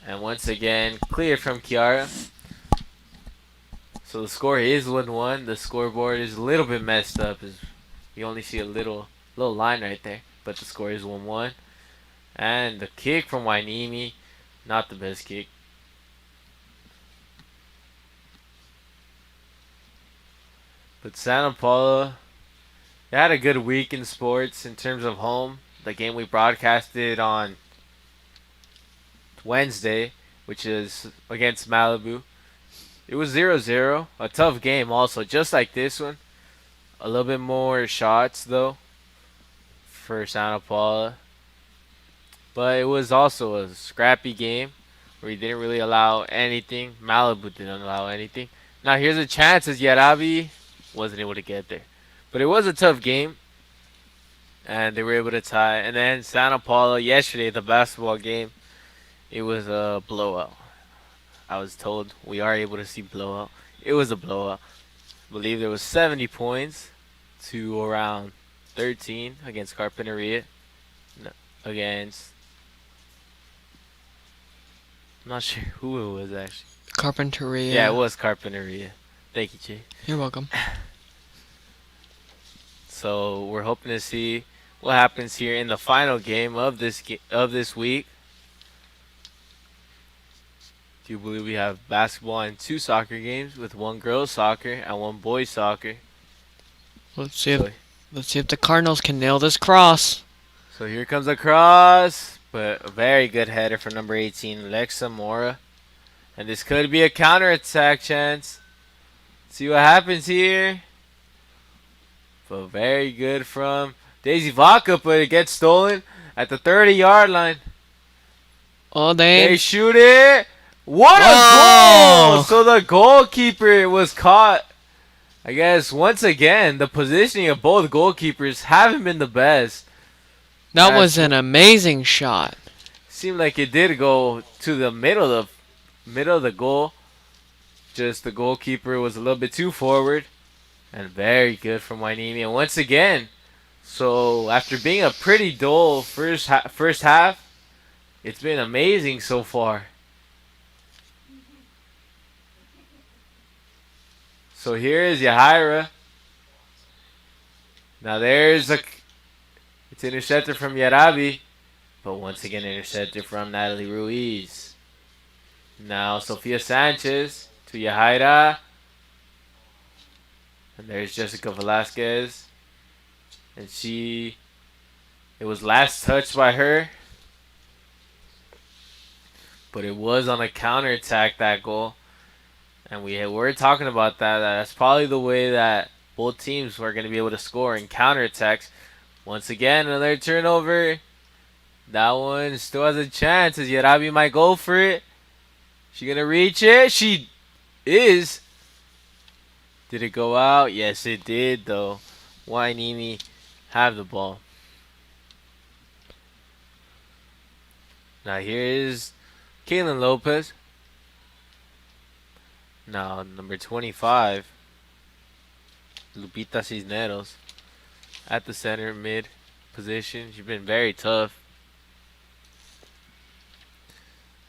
And once again, clear from Kiara. So the score is 1-1. The scoreboard is a little bit messed up. You only see a little line right there. But the score is 1-1. And the kick from Hueneme, not the best kick. But Santa Paula, they had a good week in sports in terms of home. The game we broadcasted on Wednesday, which is against Malibu. It was 0-0. A tough game also, just like this one. A little bit more shots though for Santa Paula. But it was also a scrappy game where he didn't really allow anything. Malibu didn't allow anything. Now here's a chance as Yarabi wasn't able to get there. But it was a tough game and they were able to tie. And then Santa Paula yesterday, the basketball game, it was a blowout. I was told we are able to see blowout. It was a blowout. I believe there was 70 points to around 13 against Carpinteria. No, against I'm not sure who it was actually. Yeah, it Carpinteria. was Carpinteria. Thank you, Jay. You're welcome. So we're hoping to see what happens here in the final game of this week. Do you believe we have basketball and 2 soccer games with 1 girls soccer and 1 boys soccer? Let's see if So let's see if the Cardinals can nail this cross. so here comes a cross, but a very good header from number 18, Lexa Mora. And this could be a counterattack chance. See what happens here. But very good from Daisy Vaca, but it gets stolen at the 30-yard line. Oh, They shoot it. What a goal! Oh! So the goalkeeper was caught. I guess once again, the positioning of both goalkeepers haven't been the best. That was an amazing shot. Seemed like it did go to the middle of the goal. Just the goalkeeper was a little bit too forward. And very good from Hueneme. And once again, so after being a pretty dull first half, it's been amazing so far. So here is Yahaira. Now it's intercepted from Yarabi, but once again intercepted from Natalie Ruiz. Now Sofia Sanchez to Yahaira. And there's Jessica Velasquez. And it was last touched by her. But it was on a counterattack, that goal. And we were talking about that. That's probably the way that both teams are going to be able to score in counterattacks. Once again, another turnover. That one still has a chance as Yarabi might go for it. She going to reach it? She is. Did it go out? Yes, it did, though. Hueneme have the ball. Now here is Kaylin Lopez. Now number 25, Lupita Cisneros at the center mid position. She's been very tough.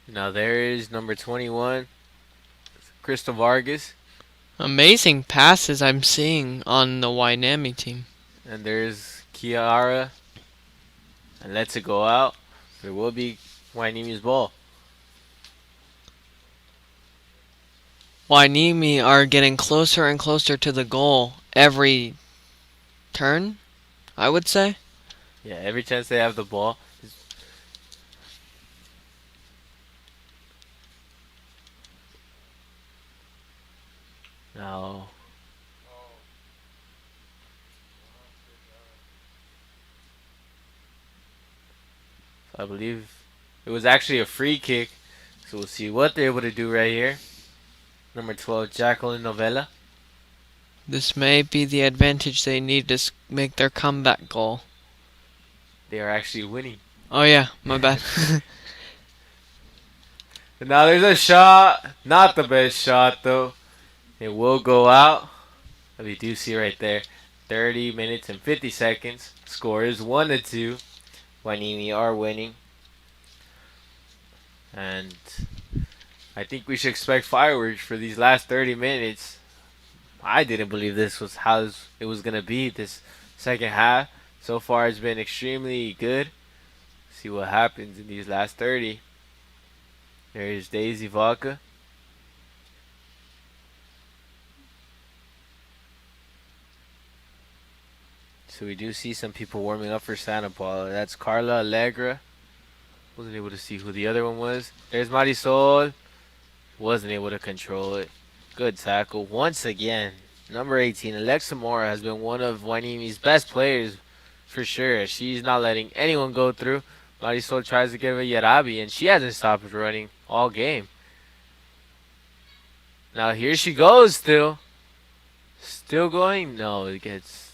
Now there is number 21, Crystal Vargas. Amazing passes I'm seeing on the Hueneme team. And there's Kiara. And lets it go out. It will be Hueneme's ball. Hueneme are getting closer and closer to the goal every turn, I would say. Yeah, every chance they have the ball. Now, I believe it was actually a free kick. So we'll see what they're able to do right here. Number 12, Jacqueline Novella. This may be the advantage they need to make their comeback goal. They are actually winning. Oh yeah, my bad. And now there's a shot. Not the best shot, though. It will go out. As we do see right there. 30 minutes and 50 seconds. Score is 1-2. Hueneme are winning. And I think we should expect fireworks for these last 30 minutes. I didn't believe this was how it was going to be this second half. So far it's been extremely good. See what happens in these last 30. There's Daisy Vaca. So we do see some people warming up for Santa Paula. That's Carla Allegra. Wasn't able to see who the other one was. There's Marisol. Wasn't able to control it. Good tackle once again. Number 18, Alexa Mora has been one of Waineme's best players for sure. She's not letting anyone go through. Marisol tries to give a Yarabi, and she hasn't stopped running all game. Now here she goes still. Still going? No, it gets.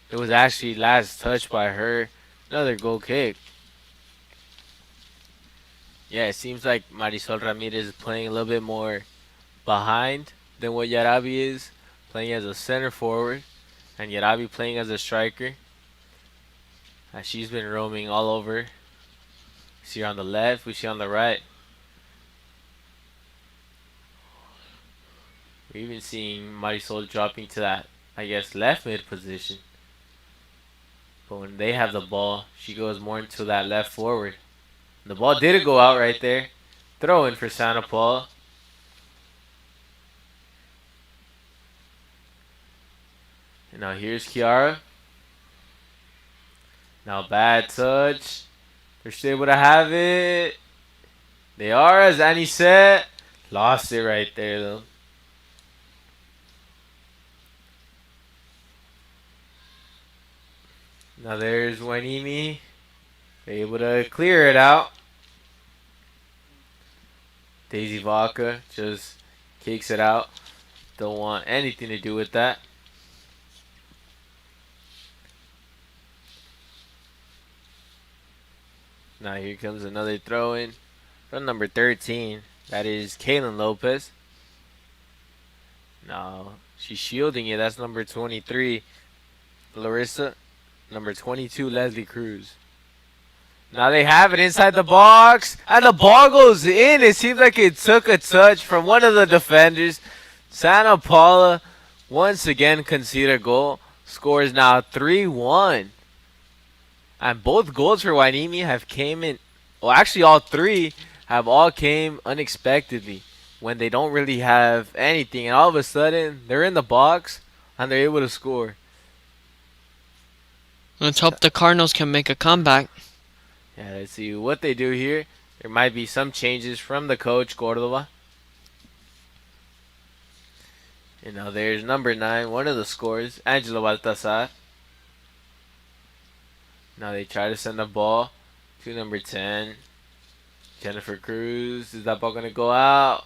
It was actually last touch by her. Another goal kick. Yeah, it seems like Marisol Ramirez is playing a little bit more behind than what Yarabi is, playing as a center forward, and Yarabi playing as a striker. She's been roaming all over. We see her on the left, we see her on the right. We're even seeing Marisol dropping to that, I guess, left mid position. But when they have the ball, she goes more into that left forward. And the ball did go out right there. Throw in for Santa Paula. And now here's Kiara. Now bad touch. They're still able to have it. They are, as Annie said. Lost it right there, though. Now there's Wainimi. They're able to clear it out. Daisy Vaca just kicks it out. Don't want anything to do with that. Now here comes another throw in from number 13. That is Kaylin Lopez. Now she's shielding it. That's number 23, Larissa. Number 22, Leslie Cruz. Now they have it inside the box. And the ball goes in. It seems like it took a touch from one of the defenders. Santa Paula once again conceded a goal. Score is now 3-1. And both goals for Wainimi have came in. Well, actually, all three have all came unexpectedly when they don't really have anything. And all of a sudden, they're in the box and they're able to score. Let's hope the Cardinals can make a comeback. Yeah, let's see what they do here. There might be some changes from the coach, Cordova. And now there's number 9, one of the scorers, Angela Baltazar. Now they try to send the ball to number 10, Jennifer Cruz. Is that ball going to go out?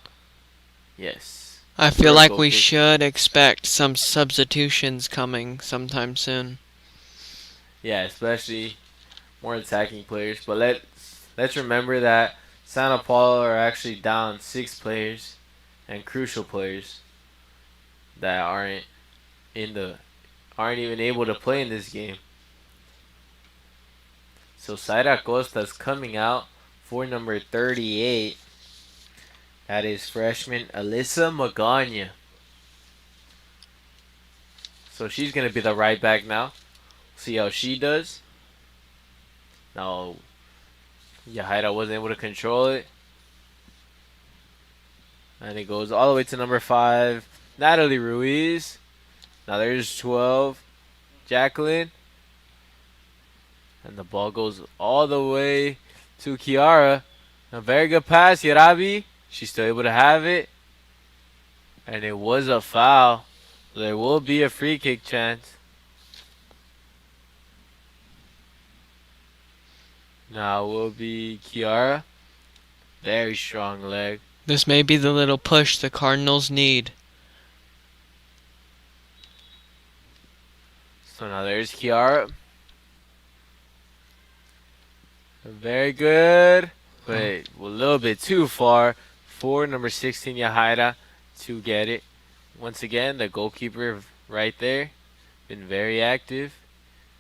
Yes. I feel First like goal we kick. should expect some substitutions coming sometime soon. Yeah, especially more attacking players. But let's remember that Santa Paula are actually down 6 players and crucial players that aren't even able to play in this game. So Zaira Costa's coming out for number 38. That is freshman Alyssa Magana. So she's going to be the right back now. See how she does. Now, Yahaira wasn't able to control it. And it goes all the way to number 5, Natalie Ruiz. Now there's 12, Jacqueline. And the ball goes all the way to Kiara. A very good pass, Yarabi. She's still able to have it. And it was a foul. There will be a free kick chance. Now will be Kiara. Very strong leg. This may be the little push the Cardinals need. So now there's Kiara. Very good. But a little bit too far for number 16, Yahaira, to get it. Once again, the goalkeeper right there. Been very active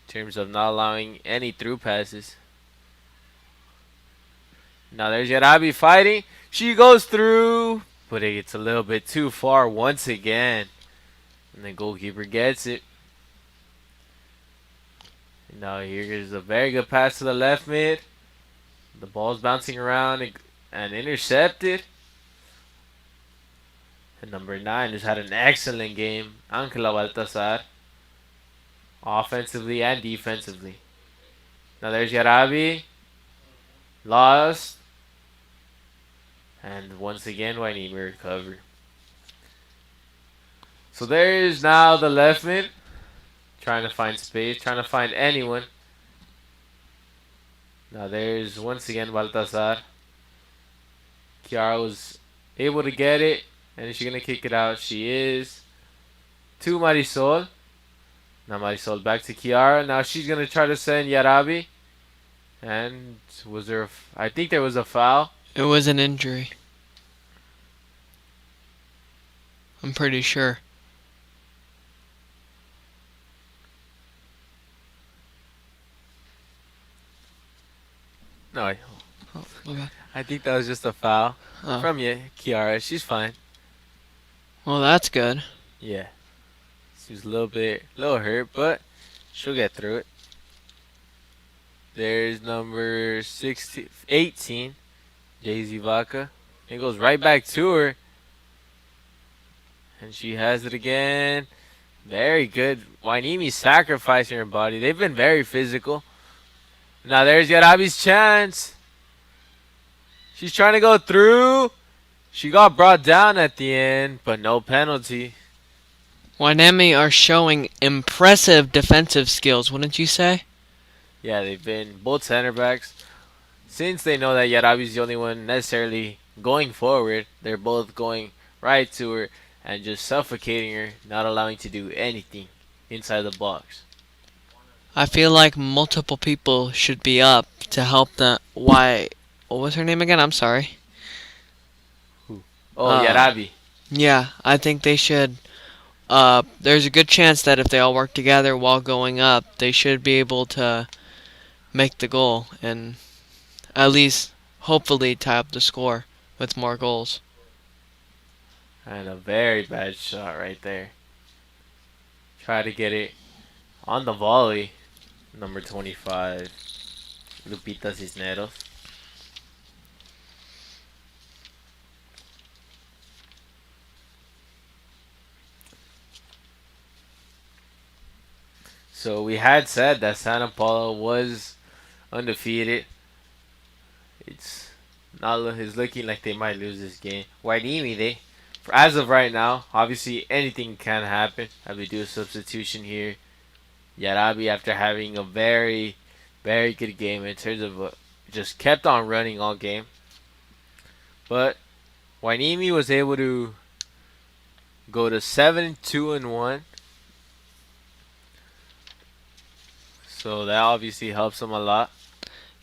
in terms of not allowing any through passes. Now there's Yarabi fighting. She goes through, but it gets a little bit too far once again. And the goalkeeper gets it. And now here's a very good pass to the left mid. The ball's bouncing around and intercepted. And number 9 has had an excellent game, Angela Baltazar. Offensively and defensively. Now there's Yarabi. Lost. And once again, Wainimi recover. So there is now the left mid trying to find space, trying to find anyone. Now there's once again Baltazar. Kiara was able to get it, and is she gonna kick it out? She is. To Marisol. Now Marisol back to Kiara. Now she's gonna try to send Yarabi. And was there? I think there was a foul. It was an injury. I'm pretty sure. No, Oh, my bad. I think that was just a foul Oh. from you, Kiara. She's fine. Well, that's good. Yeah, she was a little hurt, but she'll get through it. There's number 16, 18, Daisy Vaca. It goes right back to her, and she has it again. Very good. Wainimi sacrificing her body. They've been very physical. Now there's Yarabi's chance. She's trying to go through. She got brought down at the end, but no penalty. Hueneme are showing impressive defensive skills, wouldn't you say? Yeah, they've been both center backs. Since they know that Yarabi's the only one necessarily going forward, they're both going right to her and just suffocating her, not allowing to do anything inside the box. I feel like multiple people should be up to help the. Why? What was her name again? I'm sorry. Who? Oh, Uh, Yarabi. yeah, I think they should. There's a good chance that if they all work together while going up, they should be able to make the goal and at least hopefully tie up the score with more goals. And a very bad shot right there. Try to get it on the volley. Number 25, Lupita Cisneros. So we had said that Santa Paula was undefeated. It's it's looking like they might lose this game. Wainimi, as of right now, obviously anything can happen. As we do a substitution here, Yarabi, after having a very good game in terms of just kept on running all game, but Wainimi was able to go to 7-2-1. So that obviously helps them a lot.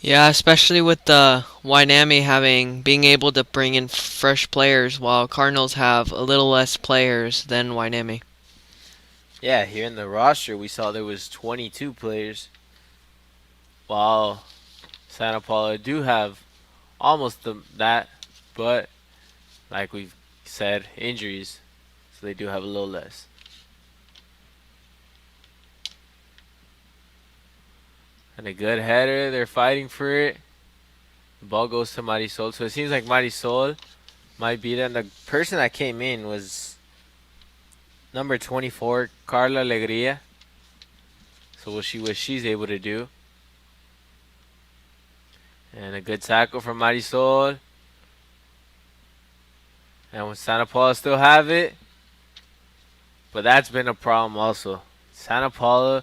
Yeah, especially with the Hueneme being able to bring in fresh players while Cardinals have a little less players than Hueneme. Yeah, here in the roster we saw there was 22 players, while Santa Paula do have almost that, but like we've said, injuries, so they do have a little less. And a good header, they're fighting for it. The ball goes to Marisol, so it seems like Marisol might beat it. And the person that came in was number 24, Carla Alegria. So we'll see what she's able to do. And a good tackle from Marisol. And when Santa Paula still have it. But that's been a problem also. Santa Paula,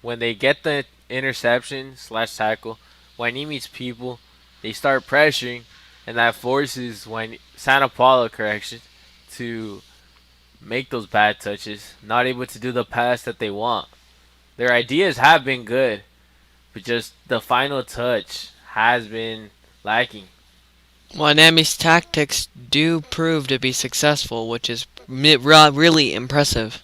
when they get the interception slash tackle, when he meets people, they start pressuring, and that forces when Santa Paula correction to make those bad touches, not able to do the pass that they want. Their ideas have been good, but just the final touch has been lacking. Hueneme's tactics do prove to be successful, which is really impressive.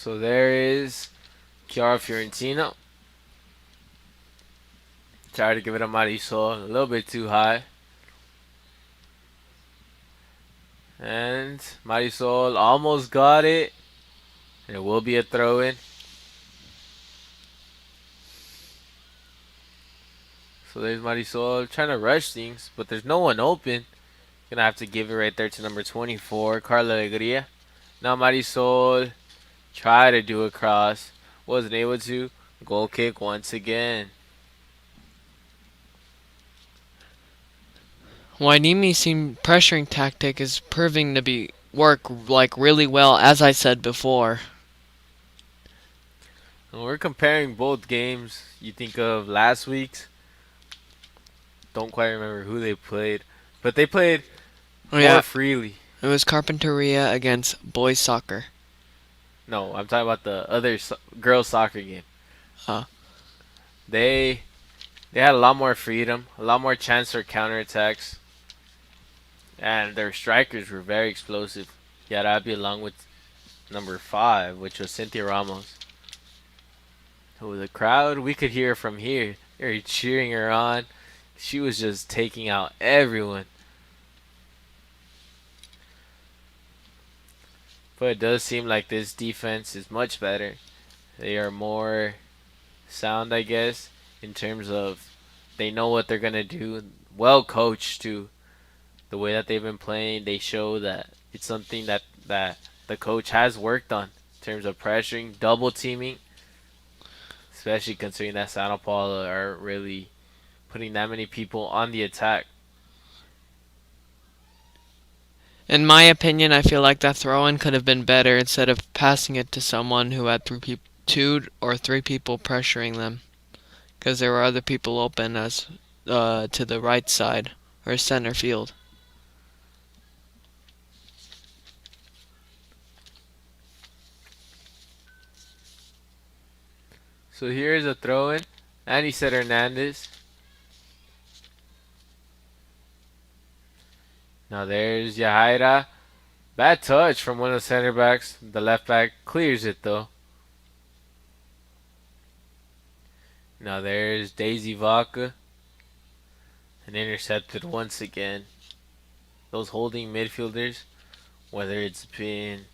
So there is Chiara Fiorentina. Tried to give it a Marisol, a little bit too high. And Marisol almost got it. And it will be a throw in. So there's Marisol trying to rush things, but there's no one open. Gonna have to give it right there to number 24, Carla Alegria. Now Marisol try to do a cross. Wasn't able to. Goal kick once again. Waineme's team pressuring tactic is proving to be work like really well, as I said before. When we're comparing both games, you think of last week's. Don't quite remember who they played, but they played Oh more yeah, freely. it was Carpinteria against boys soccer. No, I'm talking about the other girls soccer game. Uh, They they had a lot more freedom, a lot more chance for counterattacks, and their strikers were very explosive. Yarabi along with number 5, which was Cynthia Ramos. Who the crowd, we could hear from here. They were cheering her on. She was just taking out everyone. But it does seem like this defense is much better. They are more sound, I guess, in terms of they know what they're gonna do. Well coached too. The way that they've been playing, they show that it's something that the coach has worked on in terms of pressuring, double teaming, especially considering that Santa Paula aren't really putting that many people on the attack. in my opinion, I feel like that throw-in could have been better instead of passing it to someone who had two or three people pressuring them, because there were other people open as to the right side or center field. So here's a throw in. And he said Hernandez. Now there's Yahaira. Bad touch from one of the center backs. The left back clears it though. Now there's Daisy Vaca. And intercepted once again. Those holding midfielders, whether it's been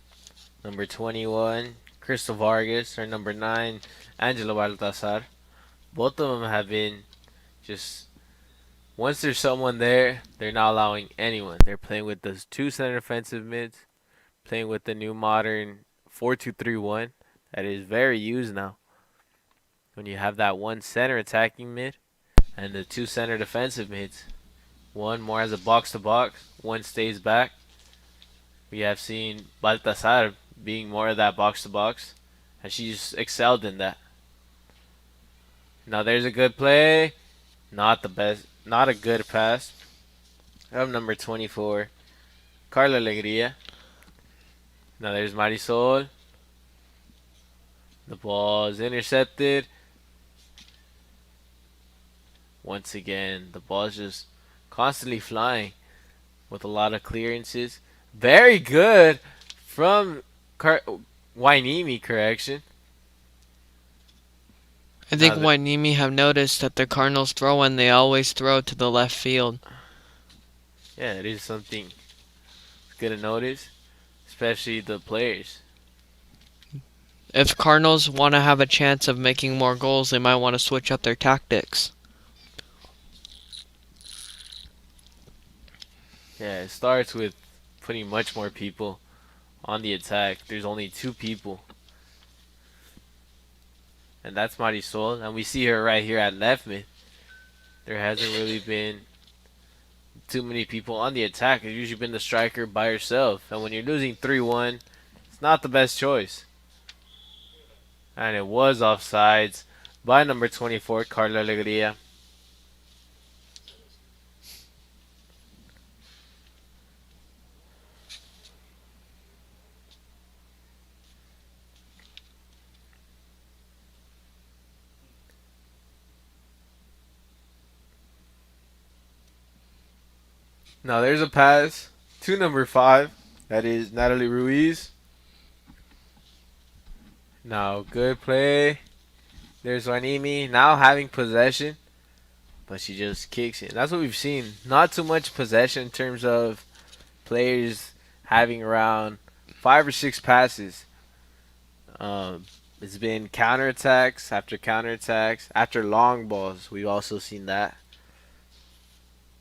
number 21, Crystal Vargas, or number 9, Angela Baltazar, both of them have been just once there's someone there, they're not allowing anyone. They're playing with those two center defensive mids, playing with the new modern 4-2-3-1 that is very used now. When you have that one center attacking mid and the two center defensive mids, one more as a box to box, one stays back. We have seen Baltazar being more of that box to box, and she's excelled in that. Now there's a good play, not the best, not a good pass of number 24, Carla Alegria. Now there's Marisol. The ball is intercepted. Once again, the ball is just constantly flying with a lot of clearances. Very good from Wainimi, correction. I Now think that, Wainimi have noticed that the Cardinals throw in, they always throw to the left field. yeah, it is something good to notice, especially the players. If Cardinals want to have a chance of making more goals, they might want to switch up their tactics. Yeah, it starts with putting much more people on the attack. There's only 2 people, and that's Marisol, and we see her right here at left mid. There hasn't really been too many people on the attack. It's usually been the striker by herself, and when you're losing 3-1, it's not the best choice. And it was offsides by number 24, Carla Alegria. Now there's a pass to number 5. That is Natalie Ruiz. Now good play. There's Wanimi now having possession, but she just kicks it. That's what we've seen. Not too much possession in terms of players having around 5 or 6 passes. Um, it's been counterattacks after counterattacks after long balls. We've also seen that.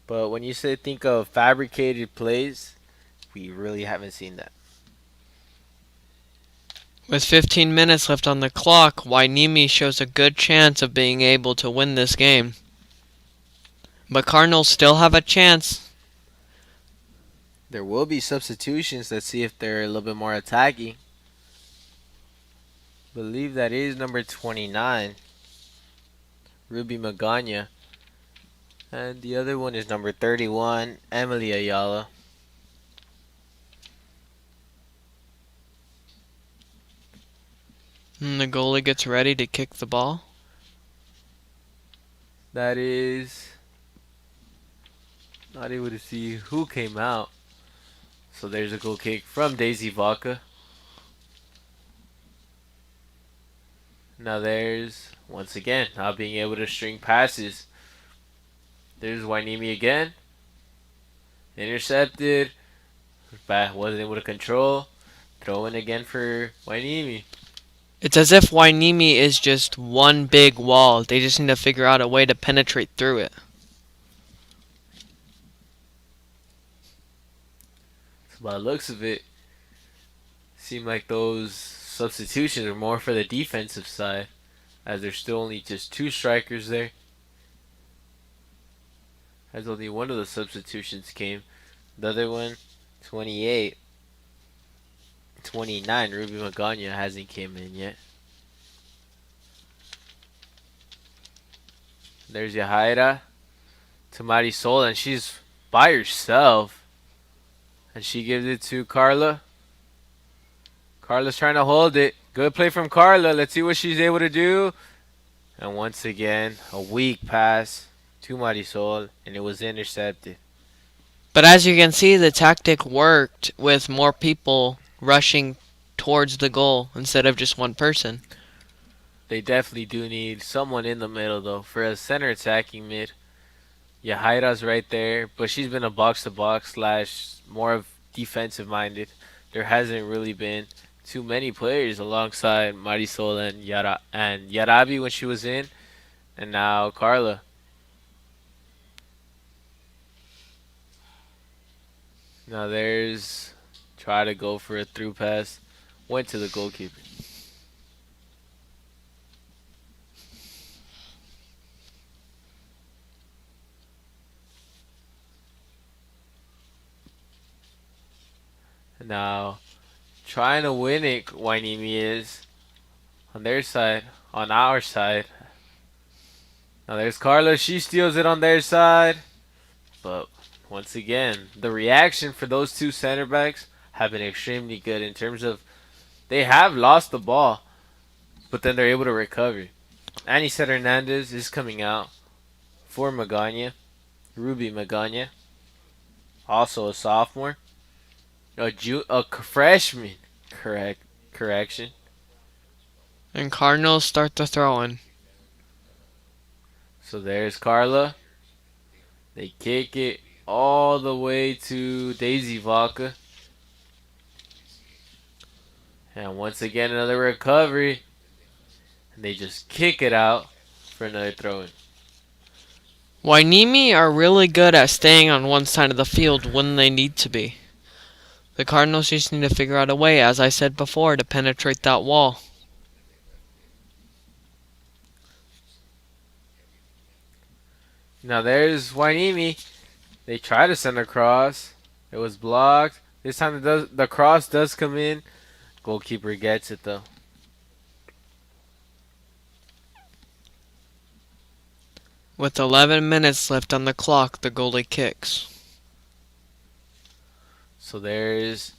But when you say think of fabricated plays, we really haven't seen that. With 15 minutes left on the clock, Hueneme shows a good chance of being able to win this game. But Cardinals still have a chance. There will be substitutions. Let's see if they're a little bit more attacking. Believe that is number 29, Ruby Magana. And the other one is number 31, Emily Ayala. And the goalie gets ready to kick the ball. That is not able to see who came out. So there's a goal kick from Daisy Vaca. Now there's, once again, not being able to string passes. There's Hueneme again. Intercepted. Wasn't able to control. Throw in again for Hueneme. It's as if Hueneme is just one big wall. They just need to figure out a way to penetrate through it. So by the looks of it, seem like those substitutions are more for the defensive side, as there's still only just two strikers there. As only one of the substitutions came. The other one, 28, 29, Ruby Magana hasn't came in yet. There's Yahaira to Marisol, and she's by herself. And she gives it to Carla. Carla's trying to hold it. Good play from Carla. Let's see what she's able to do. And once again, a weak pass to Marisol, and it was intercepted. But as you can see, the tactic worked with more people rushing towards the goal instead of just one person. They definitely do need someone in the middle, though, for a center attacking mid. Yahaira's right there, but she's been a box-to-box slash more of defensive-minded. There hasn't really been too many players alongside Marisol and Yarabi when she was in, and now Carla. Now there's try to go for a through pass, went to the goalkeeper. Now trying to win it, Hueneme is on their side, on our side. Now there's Carla. She steals it on their side. But once again, the reaction for those two center backs have been extremely good in terms of they have lost the ball, but then they're able to recover. Anissa Hernandez is coming out for Magana. Ruby Magana, also a sophomore. A freshman. Correction. And Cardinals start the throw-in. So there's Carla. They kick it all the way to Daisy Vaca. And once again, another recovery. And they just kick it out for another throw in. Hueneme are really good at staying on one side of the field when they need to be. The Cardinals just need to figure out a way, as I said before, to penetrate that wall. Now there's Hueneme. They try to send a cross. It was blocked. This time the cross does come in. Goalkeeper gets it though. With 11 minutes left on the clock, the goalie kicks. So there's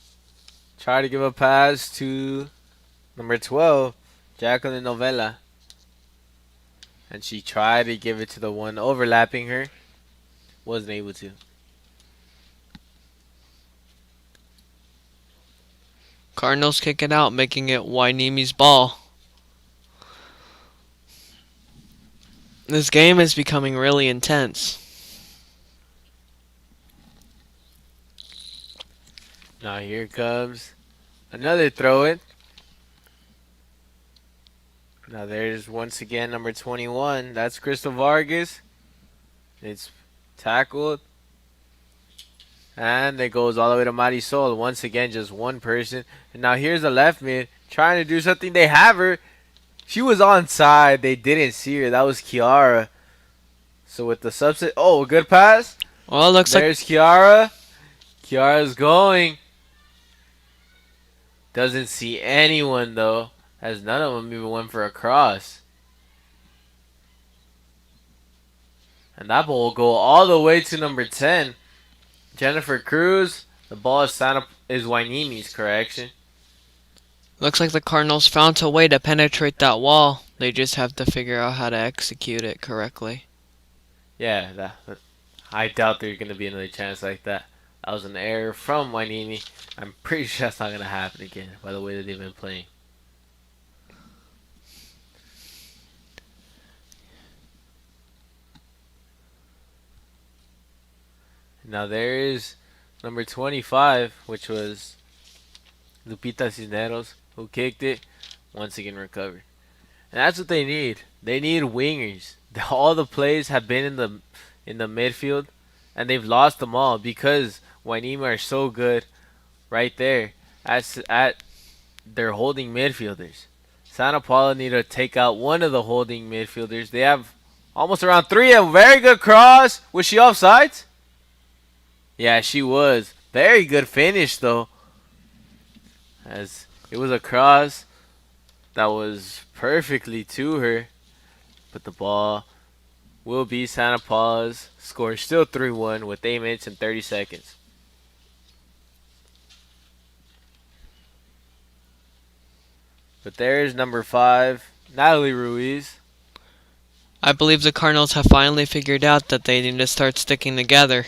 try to give a pass to number 12, Jacqueline Novella. And she tried to give it to the one overlapping her. Wasn't able to. Cardinals kick it out, making it Hueneme's ball. This game is becoming really intense. Now here comes another throw in. Now there's once again number 21. That's Crystal Vargas. It's tackled. And it goes all the way to Marisol. Once again, just one person. And now here's the left mid trying to do something. They have her. She was onside. They didn't see her. That was Kiara. So with the subset, oh, good pass. Well, it looks like There's Kiara. Kiara's going. Doesn't see anyone though, as none of them even went for a cross. And that ball will go all the way to number 10, Jennifer Cruz. The ball is Waineme's correction. the Cardinals found a way to penetrate that wall. They just have to figure out how to execute it correctly. Yeah, I doubt there's gonna be another chance like that. That was an error from Waineme. I'm pretty sure that's not gonna happen again by the way that they've been playing. Now there is number 25, which was Lupita Cisneros, who kicked it. Once again recovered. And that's what they need. They need wingers. All the plays have been in the midfield, and they've lost them all because Wainema are so good right there at their holding midfielders. Santa Paula need to take out one of the holding midfielders. They have almost around three. A very good cross. Was she offsides? Yeah, she was. Very good finish though. As it was a cross that was perfectly to her. But the ball will be Santa Paula's. Score still 3-1 with 8 minutes and 30 seconds. But there's number 5, Natalie Ruiz. I believe the Cardinals have finally figured out that they need to start sticking together.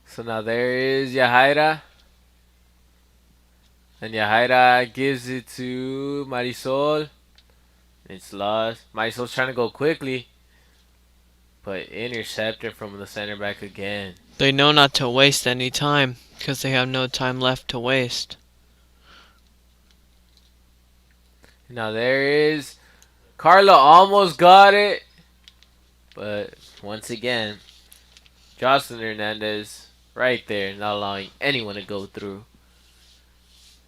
So now there is Yahaira. And Yahaira gives it to Marisol. It's lost. Marisol's trying to go quickly. But intercepted from the center back again. They know not to waste any time because they have no time left to waste. Now there is Carla almost got it. But once again, Jocelyn Hernandez right there, not allowing anyone to go through.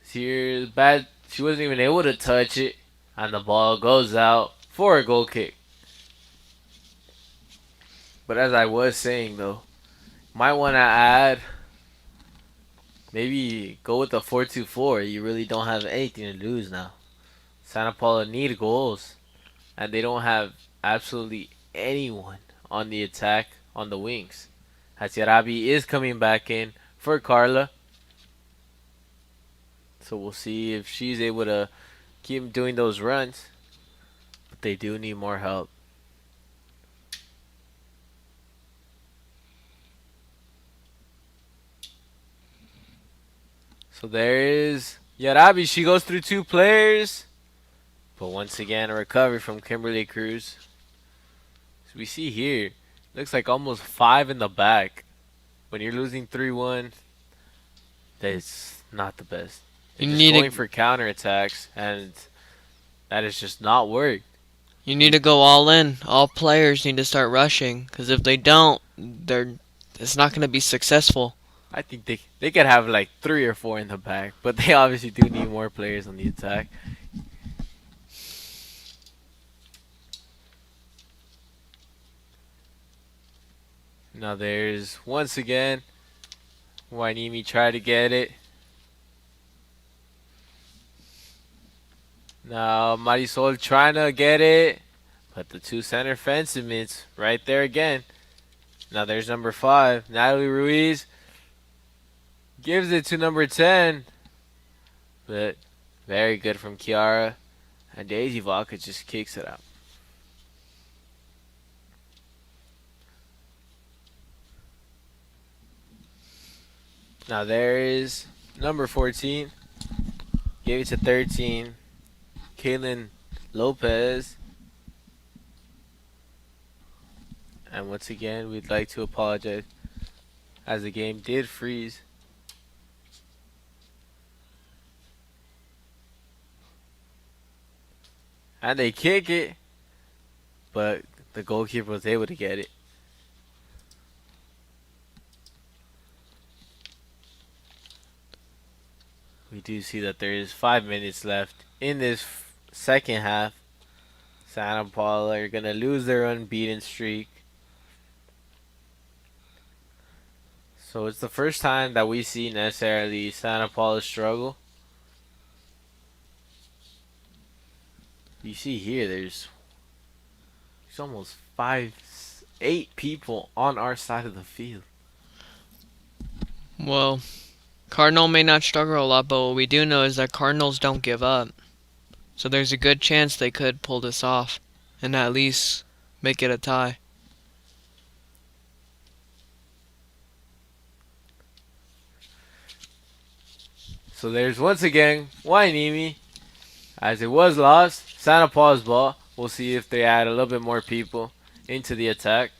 Here's bad. She wasn't even able to touch it. And the ball goes out for a goal kick. But as I was saying though, might want to add, maybe go with the 4-2-4. You really don't have anything to lose now. Santa Paula need goals. And they don't have absolutely anyone on the attack on the wings. Hatsiarabi is coming back in for Carla. So we'll see if she's able to keep doing those runs. But they do need more help. So there is Yarabi. She goes through 2 players. But once again, a recovery from Kimberly Cruz. So we see here, looks like almost 5 in the back. When you're losing 3-1, that's not the best. They're You just need going to for counterattacks, and that is just not worked. you need to go all in. All players need to start rushing because if they don't, it's not going to be successful. I think they could have like 3 or 4 in the back, but they obviously do need more players on the attack. Now there's once again Waineme try to get it. Now Marisol trying to get it, but the 2 center fencemen right there again. Now there's number 5, Natalie Ruiz. Gives it to number 10. But very good from Kiara. And Daisy Vaca just kicks it out. Now there is number 14. Gave it to 13. Kaylin Lopez. And once again, we'd like to apologize as the game did freeze. And they kick it, but the goalkeeper was able to get it. do see that there is 5 minutes left in this second half. Santa Paula are gonna lose their unbeaten streak. So it's the first time that we see necessarily Santa Paula struggle. You see here, there's almost 8 people on our side of the field. Well, Cardinal may not struggle a lot, but what we do know is that Cardinals don't give up. So there's a good chance they could pull this off and at least make it a tie. So there's once again Hueneme. As it was lost, Santa Paula's ball. We'll see if they add a little bit more people into the attack.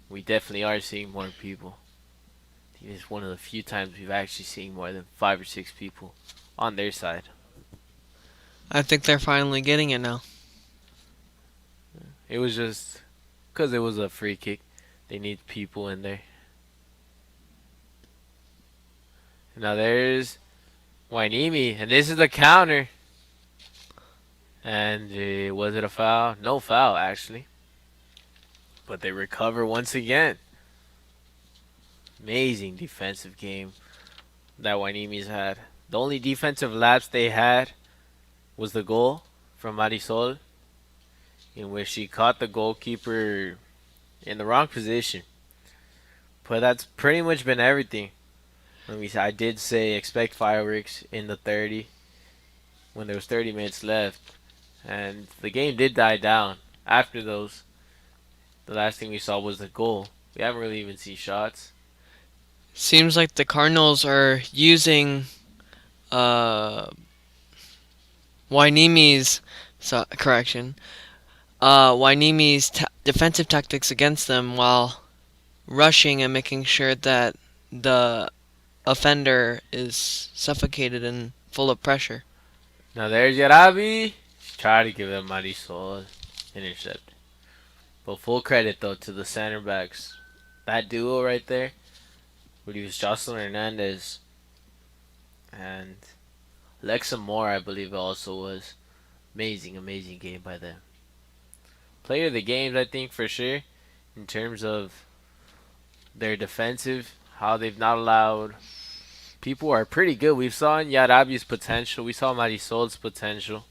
We definitely are seeing more people. It's one of the few times we've actually seen more than 5 or 6 people on their side. I think they're finally getting it now. It was just because it was a free kick. They need people in there. Now there's Hueneme, and this is the counter. And was it a foul? No foul, actually. But they recover once again. Amazing defensive game that Hueneme's had. The only defensive lapse they had was the goal from Marisol, in which she caught the goalkeeper in the wrong position. But that's pretty much been everything. I did say expect fireworks in the 30 when there was 30 minutes left, and the game did die down after those. The last thing we saw was the goal. We haven't really even seen shots. Seems like the Cardinals are using uh Waineme's correction. Waineme's defensive tactics against them while rushing and making sure that the offender is suffocated and full of pressure. Now there's Yarabi. She tried to give them Marisol. Intercept. But full credit though to the center backs. That duo right there. Would use Jocelyn Hernandez and Lexa Moore, I believe it also was. Amazing, amazing game by them. Player of the games, I think, for sure. In terms of their defensive, how they've not allowed people are pretty good. We saw in Yarabi's potential. We saw Marisol's potential.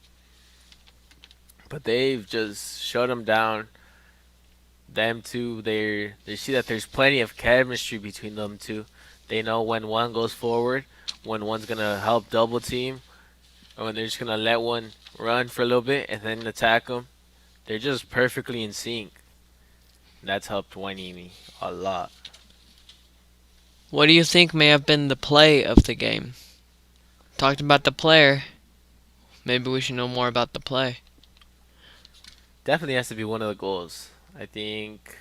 But they've just shut them down. Them two, they see that there's plenty of chemistry between them two. They know when one goes forward, when one's gonna help double team, or when they're just gonna let one run for a little bit and then attack them. They're just perfectly in sync. That's helped Hueneme a lot. What do you think may have been the play of the game? Talked about the player. Maybe we should know more about the play. Definitely has to be one of the goals. I think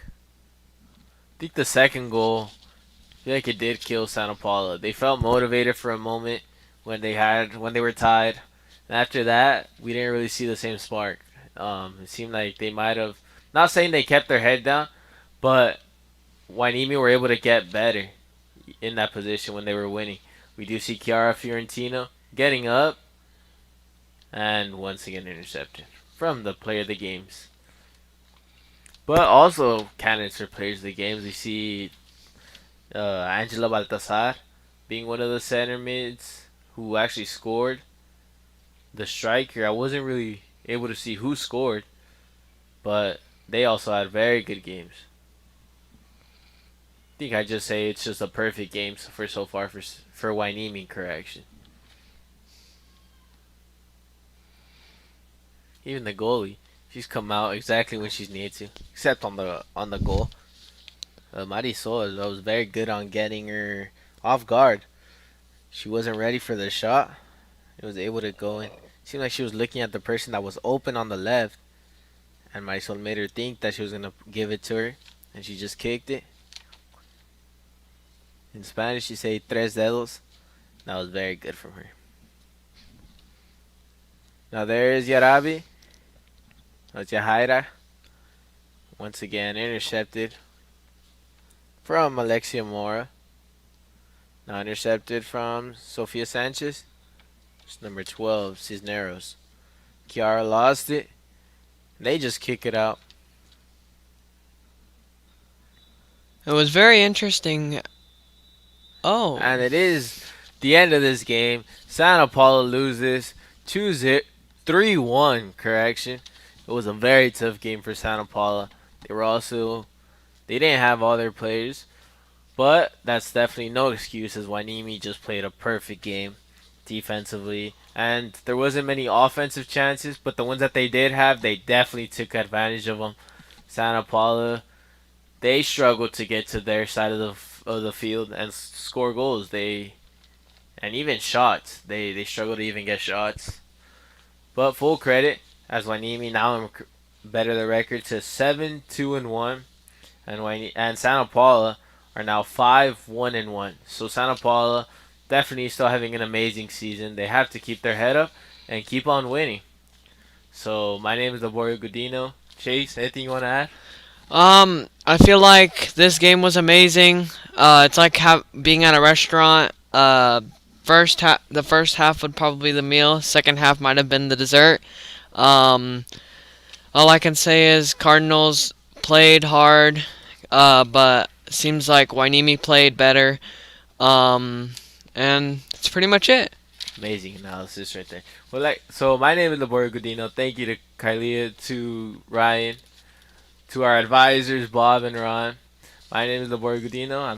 the second goal, I feel like it did kill Santa Paula. They felt motivated for a moment when they were tied. And after that, we didn't really see the same spark. It seemed like they might have, not saying they kept their head down, but Hueneme were able to get better in that position when they were winning. We do see Chiara Fiorentino getting up and once again intercepted from the player of the games. But also candidates for players of the games. We see Angela Baltazar being one of the center mids who actually scored. The striker, I wasn't really able to see who scored, but they also had very good games. I think I just say it's just a perfect game so far for Hueneme correction. Even the goalie, she's come out exactly when she's needed to, except on the goal. Marisol was very good on getting her off guard. She wasn't ready for the shot. It was able to go in. Seemed like she was looking at the person that was open on the left, and Marisol made her think that she was gonna give it to her, and she just kicked it. In Spanish, you say tres dedos. That was very good from her. Now there's Yarabi. That's Yahaira. Once again, intercepted from Alexia Mora. Now intercepted from Sofia Sanchez. It's number 12, Cisneros. Kiara lost it. They just kick it out. It was very interesting. Oh, And it is the end of this game. Santa Paula loses 2-0, 3-1, correction. It was a very tough game for Santa Paula. They didn't have all their players, but that's definitely no excuse as Hueneme just played a perfect game defensively. And there wasn't many offensive chances, but the ones that they did have, they definitely took advantage of them. Santa Paula, they struggled to get to their side of the field and score goals. And even shots. They struggle to even get shots. But full credit as Hueneme now better the record to 7-2-1, and Santa Paula are now 5-1-1. So Santa Paula definitely still having an amazing season. They have to keep their head up and keep on winning. So my name is Laborio Godino. Chase, anything you want to add? I feel like this game was amazing. It's like being at a restaurant. The first half would probably be the meal. Second half might have been the dessert. Um, all I can say is Cardinals played hard, but seems like Hueneme played better. Um, and that's pretty much it. Amazing analysis right there. Well, my name is Laborio Godino. Thank you to Kylia, to Ryan, to our advisors Bob and Ron. My name is Laborio Godino. I'm